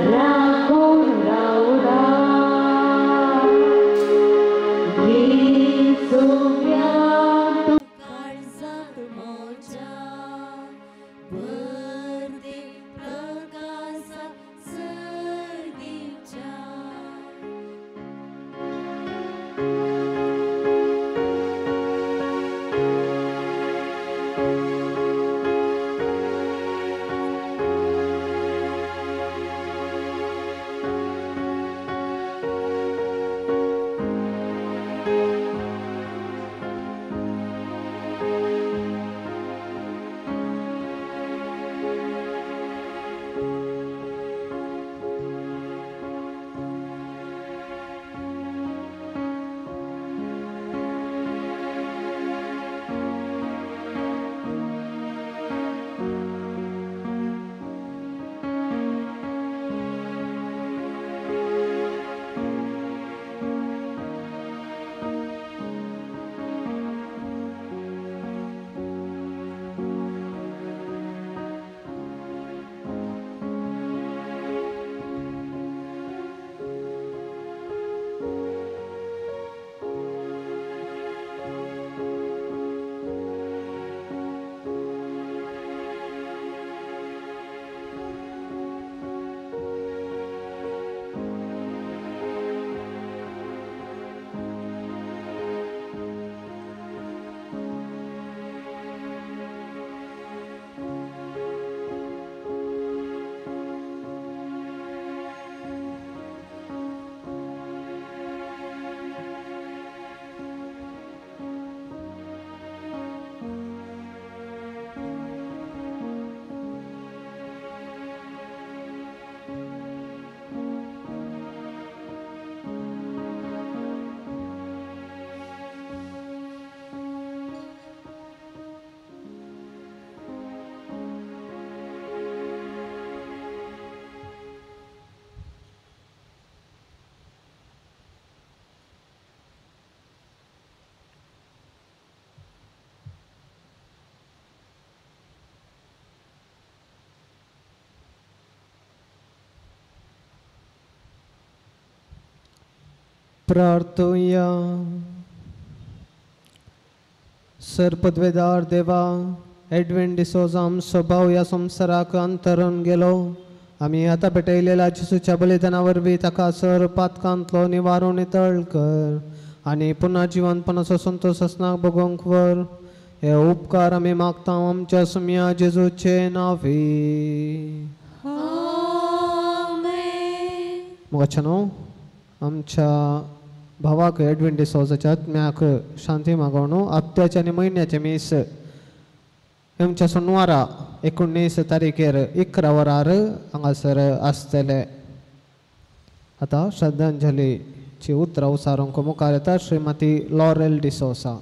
S1: राखून रावला गीत सोंग्या काळजात मोच्या भरते प्रकाशा सर्गीच्या
S5: प्रार्थूया. सरपदवेदार देवा, एडविन डिसोजा स्वभाव या संसाराक अंतरून गेलो. आम्ही आता पेटयलेल्या जिसूच्या बलिदानावरवी ताका सर पातकांतलो निवारो नितळ कर आणि पुन्हा जिवंतपणाचो संतोष असनाक बगोंक वर. हे उपकार आम्ही मागता आमच्या सुम्या जेजूचे नावी. मुगाचनो आमच्या भावाक एडविन डिसोजाच्या आत्म्याक शांती मागवणू हप्त्याच्या आणि म्हयन्याच्या मीस आमच्या सोनवारा 19 तारीखेर 11 वरार हांगासर आसतले. आता श्रद्धांजलीची उतरां उसारूंक मुखार येता श्रीमती लॉरेल डिसोसा.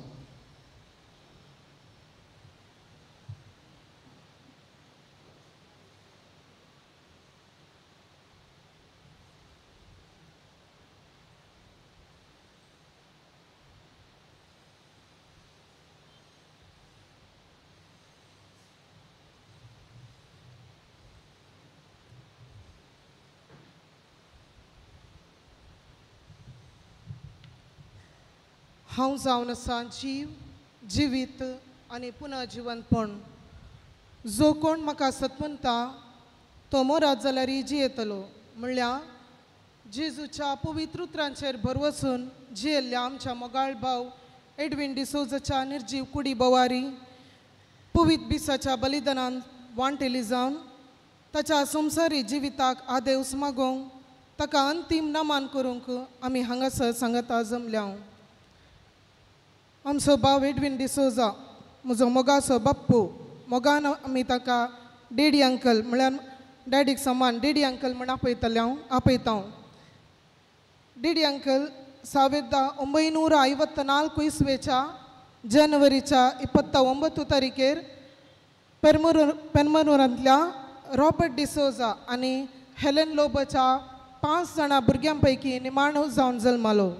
S3: हांव जावन आसा जीव, जिवीत आनी पुन्हा जिवंतपण. जो कोण म्हाका सत म्हणटा तो मरत जाल्यार जियेतलो. म्हणल्यार जेजूच्या पवित्र उतरांचेर भर वचून जियेल्ल्या आमच्या मोगाळ भाव एडविन डिसोजाच्या निर्जीव कुडी बोवारी पवित्र बिसाच्या बलिदानान वांटेली जावन ताच्या संवसारी जिविताक आदेवस मागोवंक ताका अंतीम नमान करूंक आमी हांगासर सांगता जमल्या. आमचो भाव एडविन डिसोजा म्हजो मोगाचो बाप्पू. मोगान आमी ताका डॅडी अंकल म्हळ्यार डॅडीक समान डॅडी अंकल म्हण आपयता. डॅडी अंकल 1954 इस्वेच्या जनवरीच्या 29 तारीखेर पेनमनूरांतल्या रॉबर्ट डिसोजा आनी हेलेन लोबोच्या 5 जाणां भुरग्यां निमाणो जावन जल्मालो.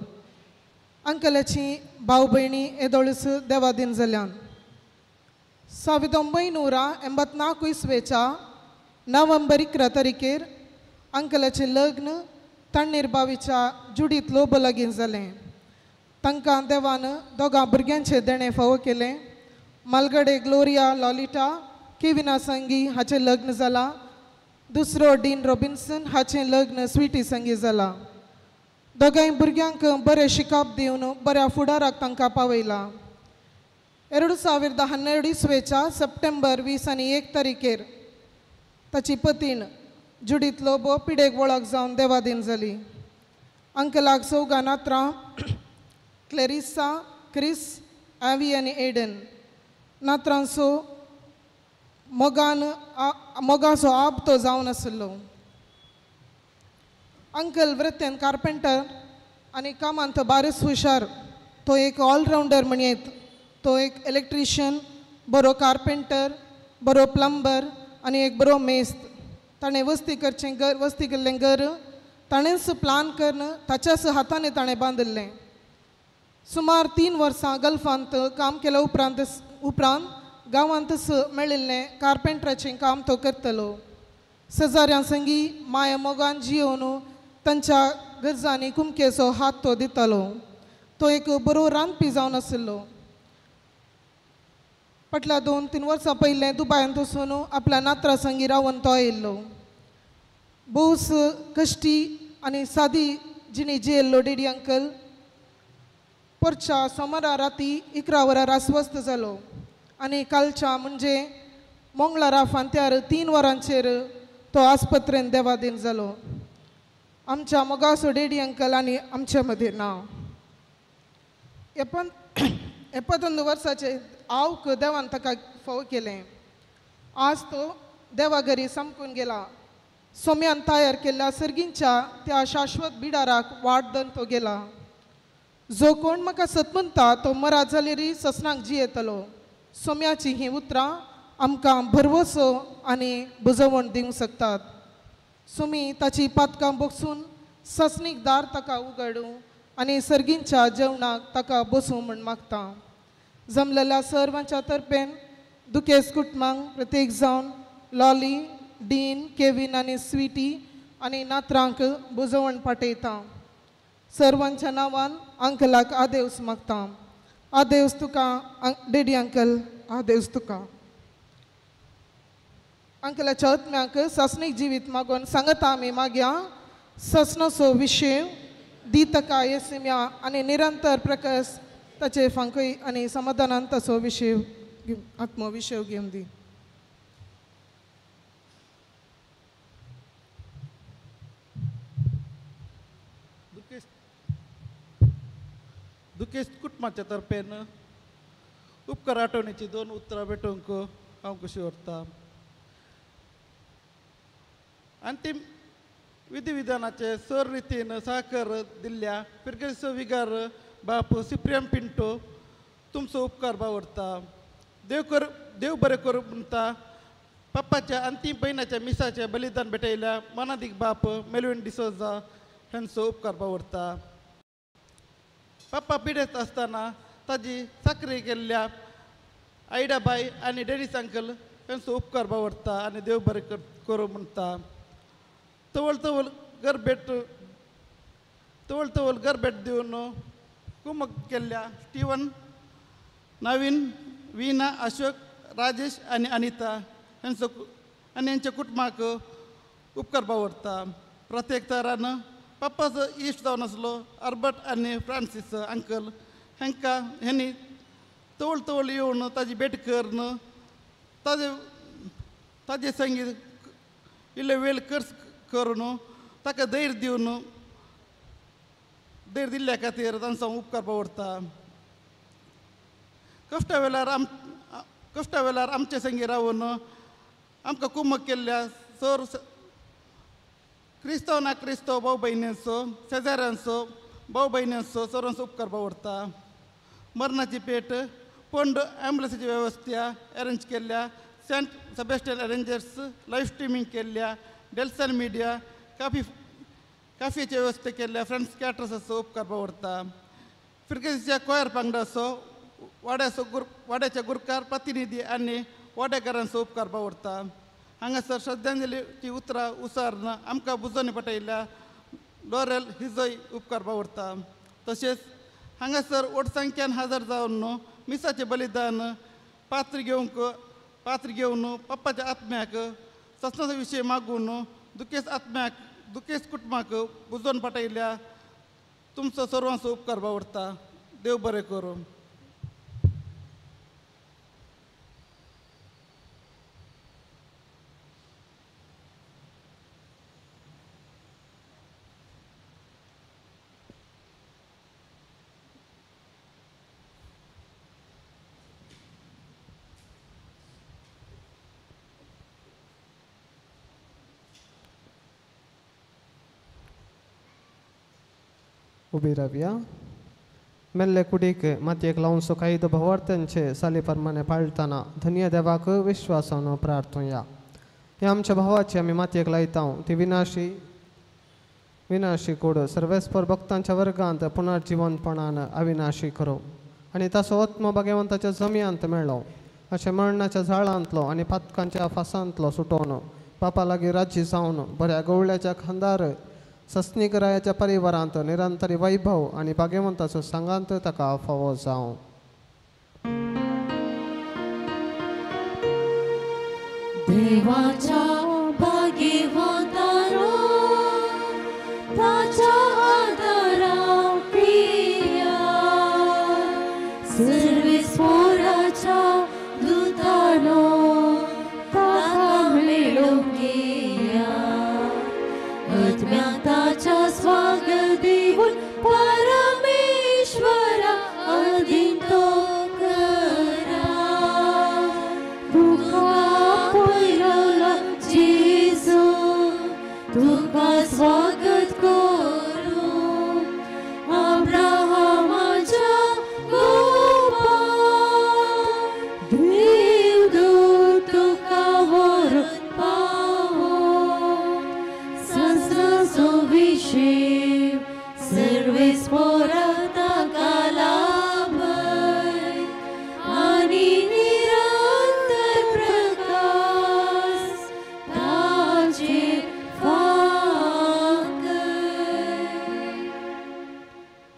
S3: अंकलाची भाव भयणी येदोळस देवादीन जाल्यान. 1984 इस्वेच्या नोव्हेंबर 11 तारीखेर अंकलाचें लग्न तण्णीर बावीच्या जुडीत लोब लगीन जालें. तांकां देवान दोगां भुरग्यांचे देणे फावो केलें. मालगडे ग्लोरिया लॉलिटा केविना संगी हाचें लग्न जालां. दुसरो डीन रॉबिन्सन हाचें लग्न स्विटी संगी जालां. दोगांय भुरग्यांक बरें शिकप दिवन बऱ्या फुडाराक तांकां पावयलां. 2012 इसवेच्या सप्टेंबर 21 तारीखेर ताची पतीण जुडीत लोबो पिडेक वळख जावन देवादीन जाली. अंकलाक चौगां नात्रां क्लेरिसा, क्रिस, ॲवी आनी एडन. नात्रांचो मोगाचो आप तो जावन आसलो. अंकल वृत्तेन कार्पेंटर आनी कामांत बारीच हुशार. तो एक ऑलरावंडर म्हणयेत. तो एक इलेक्ट्रिशियन, बरो कार्पेंटर, बरो प्लंबर आनी एक बरो मेस्त. ताणें वस्ती केल्लें घर ताणेंच प्लान करून ताच्याच हातांनी ताणें बांदल्लें. सुमार 3 वर्सां गल्फांत काम केल्या उपरांत गांवांतच मेळिल्लें कार्पेंटराचें काम तो करतलो. शेजाऱ्यां संगी माया मोगान जियोवन तांच्या गरजांनी कुमकेचो हात तो दितालो. तो एक बरो रांदपी जावन आसलो. फाटल्या 2-3 वर्सां पयलें दुबायांत वचून आपल्या नात्रा संगी रावन तो आयिल्लो. भोवस कश्टी आनी सादी जिणी जियेल्लो डेडी अंकल परच्या सोमारा राती 11 वरां अस्वस्थ जालो आनी कालच्या म्हणजे मंगळारा फांत्यार 3 वरांचेर तो आस्पत्रेन देवादीन जालो. आमच्या मोगाचो डेडी अंकल आनी आमचे मदीं ना. 51 वर्साचे आवक देवान ताका फावो केलें. आज तो देवा घरी समकून गेला. सोम्यान तयार केल्ल्या सर्गींच्या त्या शाश्वत बिडाराक वाट तो गेला. जो कोण म्हाका सत म्हणटा तो मरा जाल्यारय ससनाक जियेतलो. सोम्याची ही उतरां आमकां भरवसो आनी बुजवण दिवंक शकतात. सुमी ताची पातकां बसून ससनीक दार ताका उगडूं आनी सर्गींच्या जेवणाक ताका बसूं म्हूण मागता. जमलेल्या सर्वांच्या तर्फेन दुखेस्त कुटुंबांक प्रत्येक जावन लॉली, डीन, केविन आनी स्विटी आनी नात्रांक बुजवण पाठयता. सर्वांच्या नांवान अंकलाक आदेवस मागता. आदेवस तुका डेडी अंकल, आदेवस तुका. अंकलाच्या आत्म्याक ससनीक जिवीत मागून सांगता आमी मागया. ससनाचो विशय दी ताका येसुम्या आनी निरंतर प्रकाश ताचे फांकय आनी समाधानान ताचो विशय आत्मविशय घेवन दी.
S6: दुखेस्त कुटुंबाच्या तर्फेन उपकार आठवणीची 2 उतरां भेटोवंक हांव कशी व्हरता. अंतीम विधिविधानाचे सर रितीन सहकार दिल्ल्या पिरगेसो विगार बाप सिप्रियम पिंटो तुमचो उपकार बावरता. देव बरें करूं म्हणटा. पप्पाच्या अंतीम बहिणाच्या मिसाचे बलिदान भेटयल्या मनादीक बाप मेलविन डिसोजा हांचो उपकार बावरता. पप्पा पिडेस्त आसतना ताजी साखरी केल्ल्या आयडाबाई आनी डेडीस अंकल हांचो उपकार बावरता आनी देव बरें करूं म्हणटा. तवळ गरबेट दिवन कुमक केल्ल्या स्टीवन, नवीन, वीना, अशोक, राजेश आनी अनिता हांच्या कुटुंबाक उपकार बावरता. प्रत्येक तरान पप्पाचो इश्ट जावन आसलो अल्बर्ट आनी फ्रांसीस अंकल हांणी तवळ येवन ताजी भेट करून ताजे संगीत इल्ले वेळ करून ताका धैर्य दिल्ल्या खातीर तांचो उपकार बावरता. कश्टा वेळार आमचे संगी रावन आमकां कुमक केल्ल्या सर क्रिस्तांव भाव भयणींचो, शेजाऱ्यांचो, भाव भयणींचो सर्वांचो उपकार बावरता. मरणाची पेट पंड ॲम्ब्युलन्साची वेवस्था अरेंज केल्ल्या Saint Sebastian arrangers, live streaming केल्ल्या डेल्सन मिडिया, काफीची वेवस्था केल्ल्या फ्रेंड्स कॅटरसाचो उपकार बावरता. फिरकेच्या कोयर पंगडाचो, वाड्याच्या गुरकार प्रतिनिधी आनी वाडेकारांचो उपकार बावरता. हांगासर श्रद्धांजलीची उतरां उसारन आमकां बुजोवणी पटयल्या लॉरेल हिजोय उपकार बावरता. तशेंच हांगासर व्हड संख्यान हजर जावन मिसाचें बलिदान पात्र घेवन पप्पाच्या आत्म्याक सत्संगा विशीं मागून दुखेस्त कुटुंबाक बुजोवन पटयल्या तुमचो सर्वांचो उपकार बावरता. देव बरें करूं.
S5: उबी रावया. मेल्ले कुडीक मातयेक लावन सुखायद भवार्थ्यांचे साली प्रमाणे पाळटना धन्य देवाक विश्वासान प्रार्थुया. ह्या आमच्या भावाची आमी मातयेक लायता ती विनाशी कूड सर्वेस्पर भक्तांच्या वर्गांत पुनर्जीवनपणान अविनाशी करो आनी ताचो आत्मो भगवंताच्या जमियांत मेळ्ळो अशें मरणाच्या झाडांतलो आनी पातकांच्या फासांतलो सुटोवन पापा लागीं राज्य जावन बऱ्या गवळ्याच्या खांदार सस्निकरायाच्या परिवारांत निरंतरी वैभव आणि भाग्यवंताचो सांगांत ताका फावो जावं.
S1: देवाच्या भाग्यवंतारो ताच्या आदारा प्रिया सर्वेस्पराच्या दूतानो ताका मेळून घेया. आत्म्याताच्या स्वागत देऊन परमेश्वरा अधीन तो करा. तुका पयरला जेजू तुका स्वागत करू. अब्राहमाच्या गोपा देवदूत तुका व्हरून पावो. विषय सर्वेस्परा ताका लाभय आनी निरंतर प्रकाश ताचे फाकय.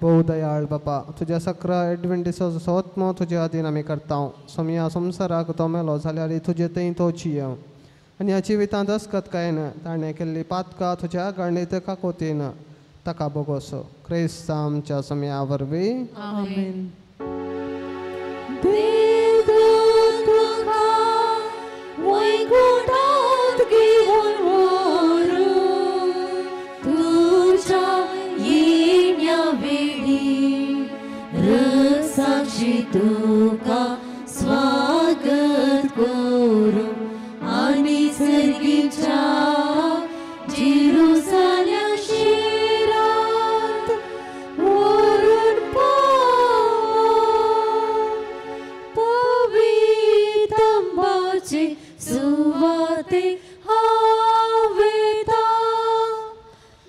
S5: बहु दयाळ बापा तुझ्या सक्रा एडवेंटिसाचो आत्मो तुज्या अधीन आमी करता. सोमया संवसाराक तो मेलो जाल्यार तुजे थंय तोचिय आनी ह्या जिवितांत अस्कतकायेन ताणें केल्ली पातकां तुज्या गणित काकोतीन ताका बोगोस. क्रिस्त आमच्या समया वरवीं
S1: आमेन. देवदूत तुका वैकुंठांत घेवन व्हरून तुज्या येण्या वेळी रसाक्षी तुका स्वागत करूं आनी सर्गीच्या जेरुसालेम शिरांत व्हरून पवित्र आंबाचे सुवातेक हावेता.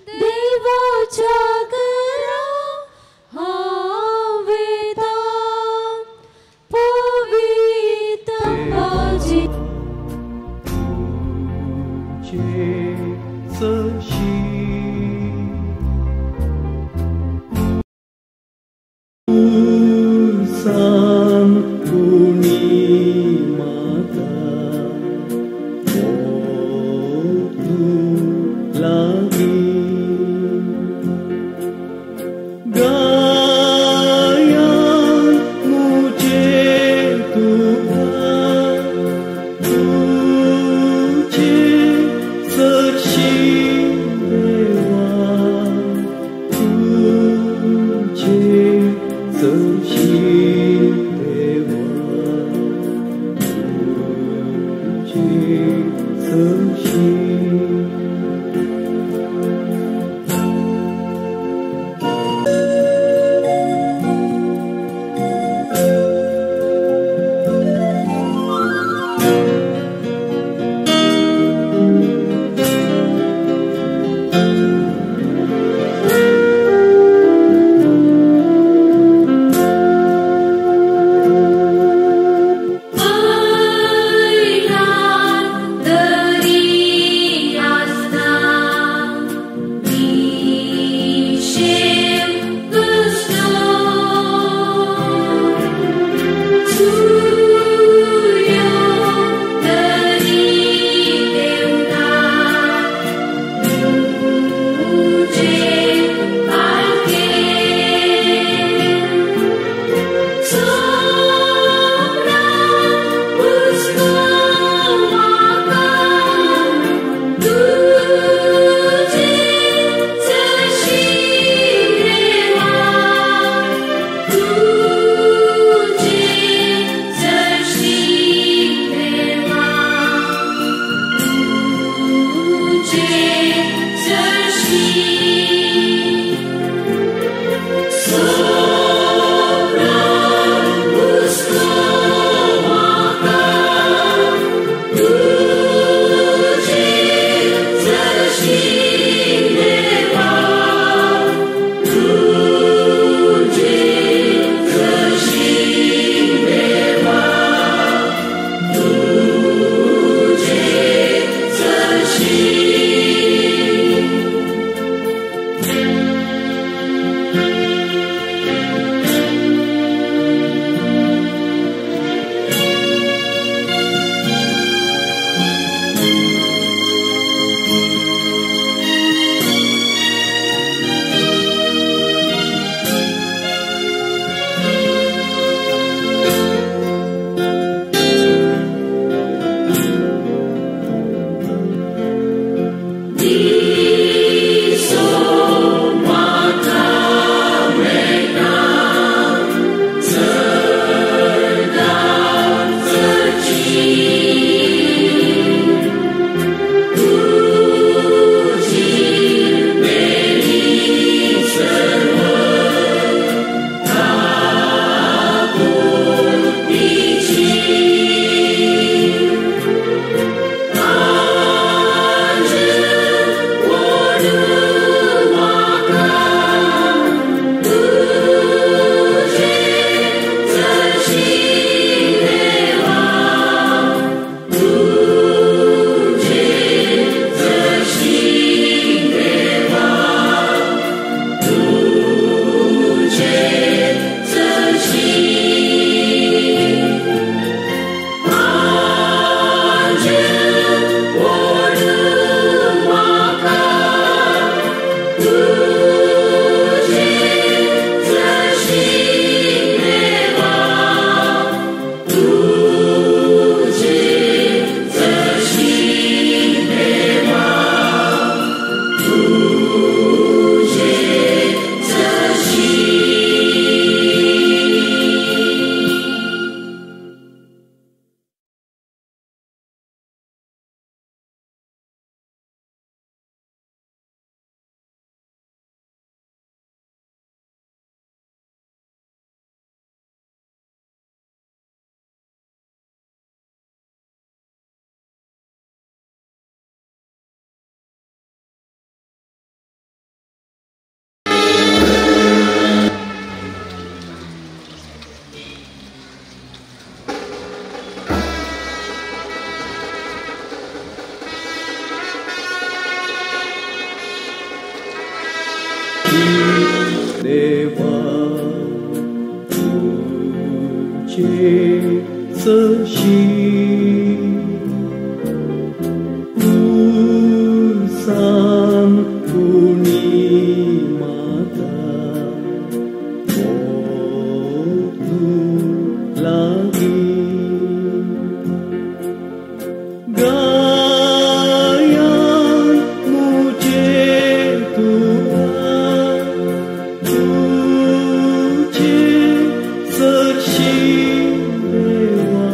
S1: देवाच्या घरा हावेता पवित्र आंबाचे
S7: देवा तुझे सशी उसान कुणी माता ओ तू लागी गायन मुझे तुझे सरशी देवा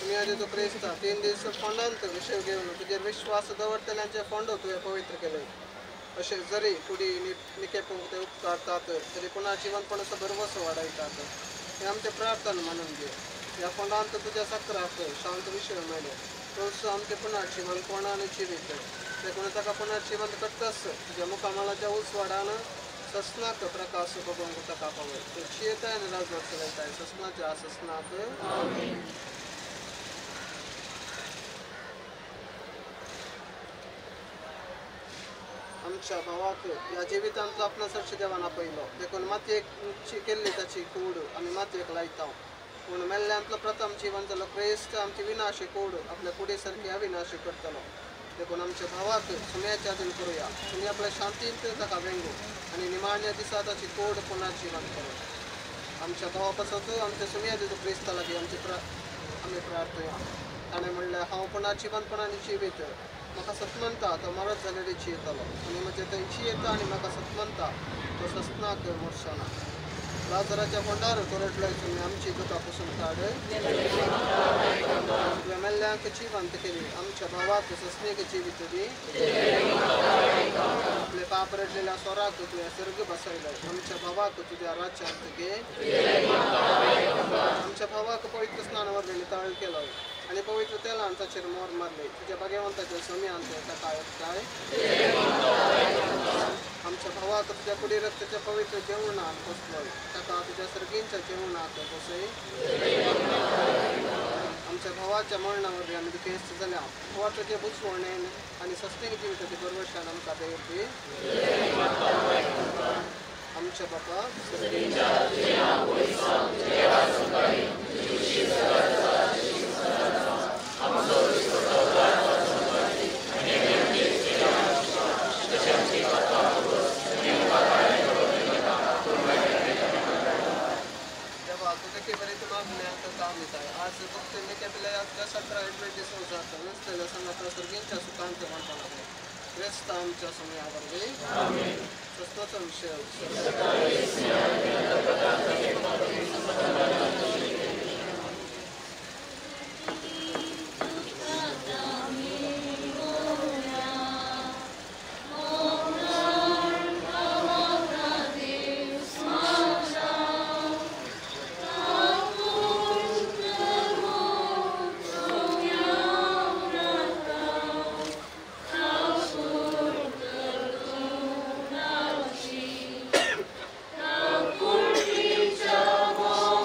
S4: तुम्ही आधी तो क्रिस्ता 3 दिवस फोंडांत विषय घेऊन तुझे विश्वास दवरतल्यांचे फोंडो तुवें पवित्र केले असे जरी कुडी निकेपून ते उपकारतात तरी पुन्हा जीवनपणाचा भरवसो वाढयतात हे आमचे प्रार्थना म्हणून घे या फोंडांत तुझ्या सक्राक शांत विषय मेळे तोच आमचे पुन्हा जीवनपण आणि जिवीत ते कोणी ताका पुन्हा जिवंत करतास तुझ्या मुखामालाच्या उसवाडान ससनाक प्रकाश बघून ताका पावय तो चियेताय आणि राजवट चलयताय ससनाच्या ससनाक आमच्या भावाक या जिवितांतलो आपणा सरशी देवान आपयलो देखून मातयेक केल्ली ताची कूड आमी मातयेक लायता पूण मेल्ल्यांतलो प्रथम जिवन जालो क्रिस्त आमची विनाशी कूड आपल्या कुडी सारकी अविनाशी करतलो देखून आमच्या भावाक सुम्याच्या दिन करूया तुम्ही आपल्या शांतीन ताका वेंगू आणि निमाण्या दिसा ताची कूड पुन्हा जिवन करू आमच्या भावा पासत आमच्या सुम्या दितो क्रिस्ता लागीं आमी प्रार्थया ताणें म्हणलें हांव पुन्हा जिवंतपणाने जिवीत म्हाका सतमंता तो मरत जालेली जियेतलो आनी म्हजे थंयची येता आनी म्हाका सतमंता तो ससनाक मोडसना लाजराच्या फोंडार कोरडलोय तुमी आमची दुखां पुसून काड तुवें मेल्ल्यांक जिवंत केली आमच्या भावाक ससणेक जिवीत दी आपले पाप रडलेल्या स्वराक तुवें सर्ग बसयलो आमच्या भावाक तुज्या राज्यांत घे आमच्या भावाक पवित्र स्नानावर नितळ केलो आणि पवित्र तेलान ताचेर मोर मारले तुझ्या भाग्यवंताच्या सम्यांत ताका एकठांय आमच्या भावाक तुझ्या कुडी रक्ताच्या पवित्र जेवणात बसलोय ताका तुझ्या सर्गींच्या जेवणात बसय आमच्या भावाच्या मरणावर आमी दुखेस्त जाल्या वा तुजे बुजवणेन आनी सस्तेक जिविताची परवशान आमकां देवती आमच्या बापा आज फक्त मी आपल्या 17-20 जातं नसलेल्या संघाचा सर्गींच्या सुखांत म्हणताना क्रिस्त आमच्या समयावर घे सस्ताचा विषय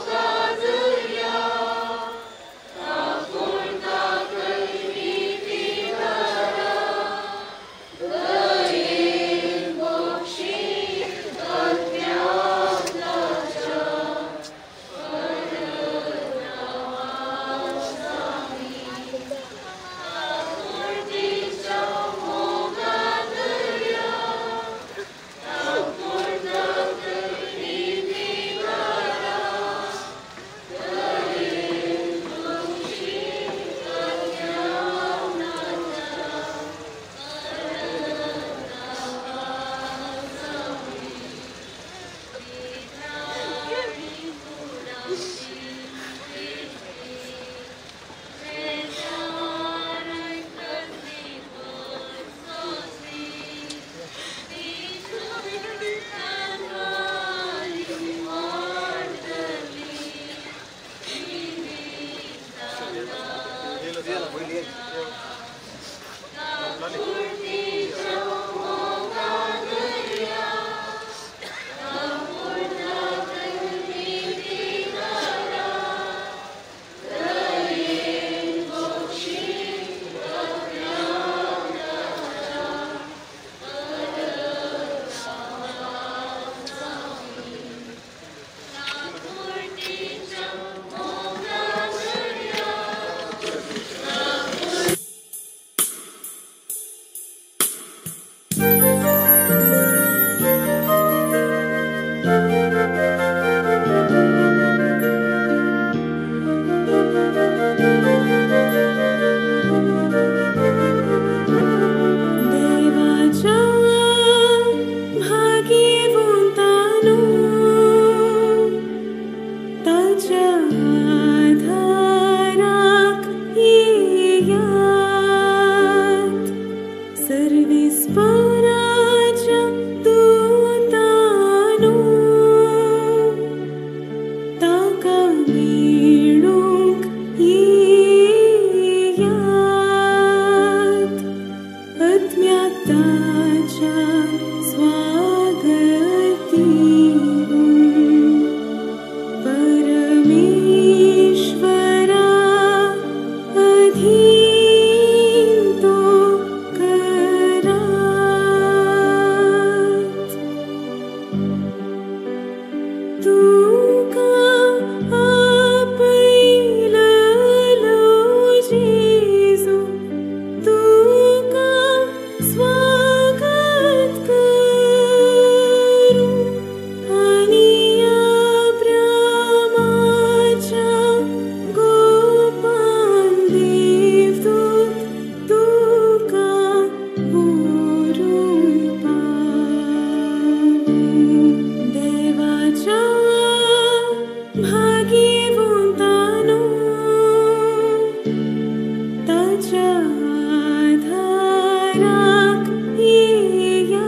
S1: Thank you. सर्विस्पराच्या दूतानो ताका मेळूंक येयात अज्ञाताच्या स्वागती परमेश्वरा अधीन तो करात तुका आपयलो जेजू तुका स्वागत करू आणि अब्रामाच्या गोपान देवदूत तुका व्हरून पावू देवाच्या भाग्यवंतानो ताच्या आधाराक येयात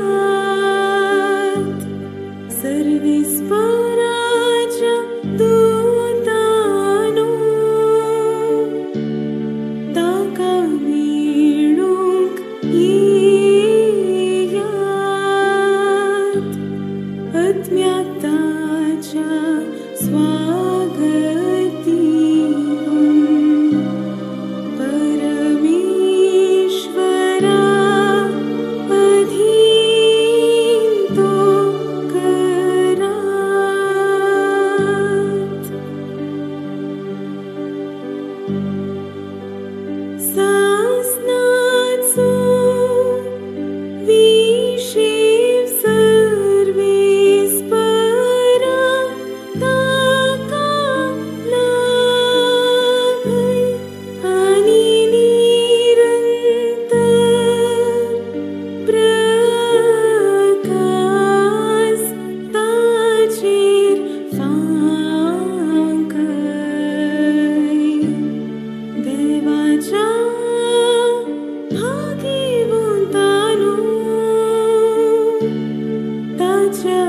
S1: सर्विस्पराच्या दूतानो ताका मेळूंक येयात अज्ञाताच्या स्वागती परमेश्वरा अधीन तो करात सासनाचो विशेव सर्विस्परा ताका लाभय आणि निरंतर प्रकाश ताचेर फांकय देवाच्या भाग्यवंतानो ताच्या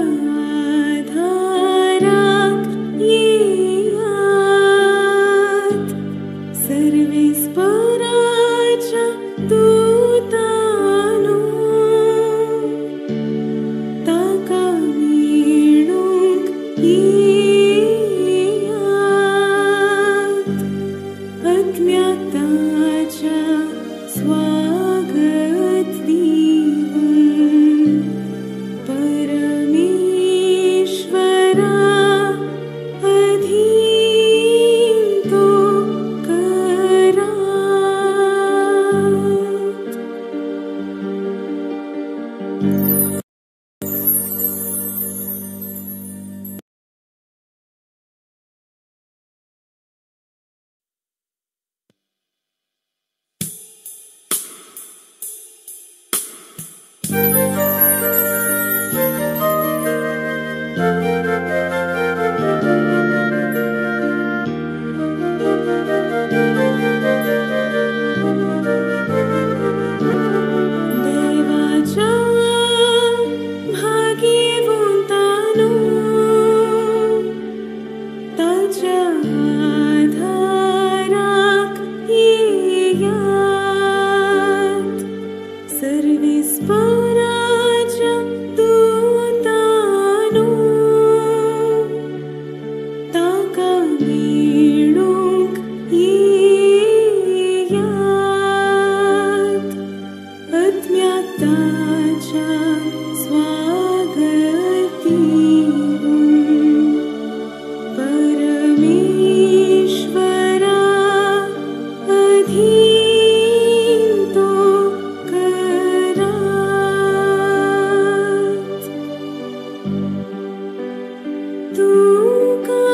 S1: आधाराक येयात सर्विस्पराच्या दूतानो ताका मेळूंक येयात अज्ञाताच्या स्वागत दिवून परमेश्वरा अधीन तो करात देवाच्या भाग्यवंतानो ताच्या आधाराक येयात सर्विस्पराच्या दूतानो ताका मेळूंक येयात अज्ञाताच्या स्वागती परमेश्वरा अधीन तो करात तुका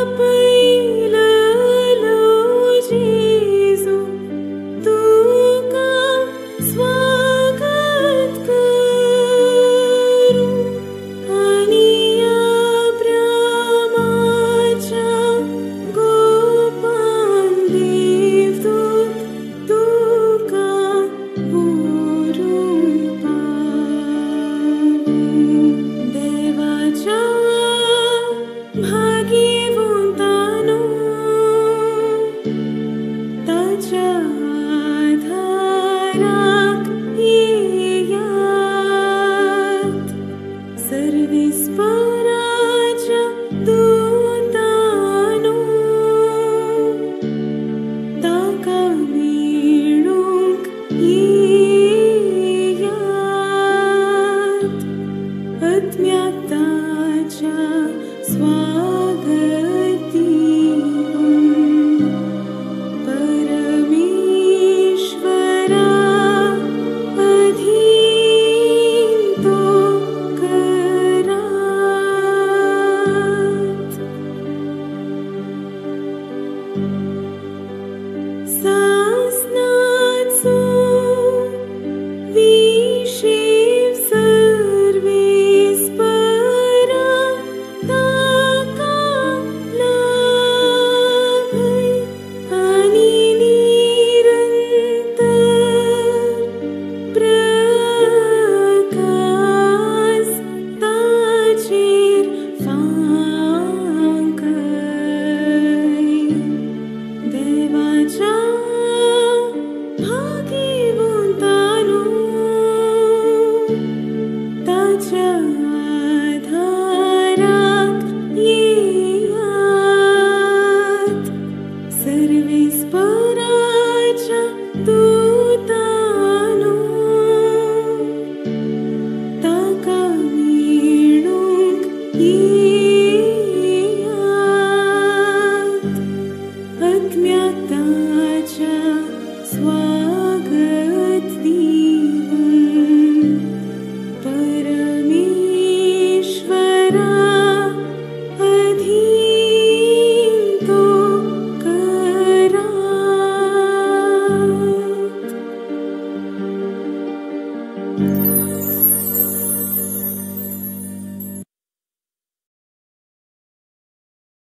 S1: आपयलो जेजू तुका स्वागत ईश्वराक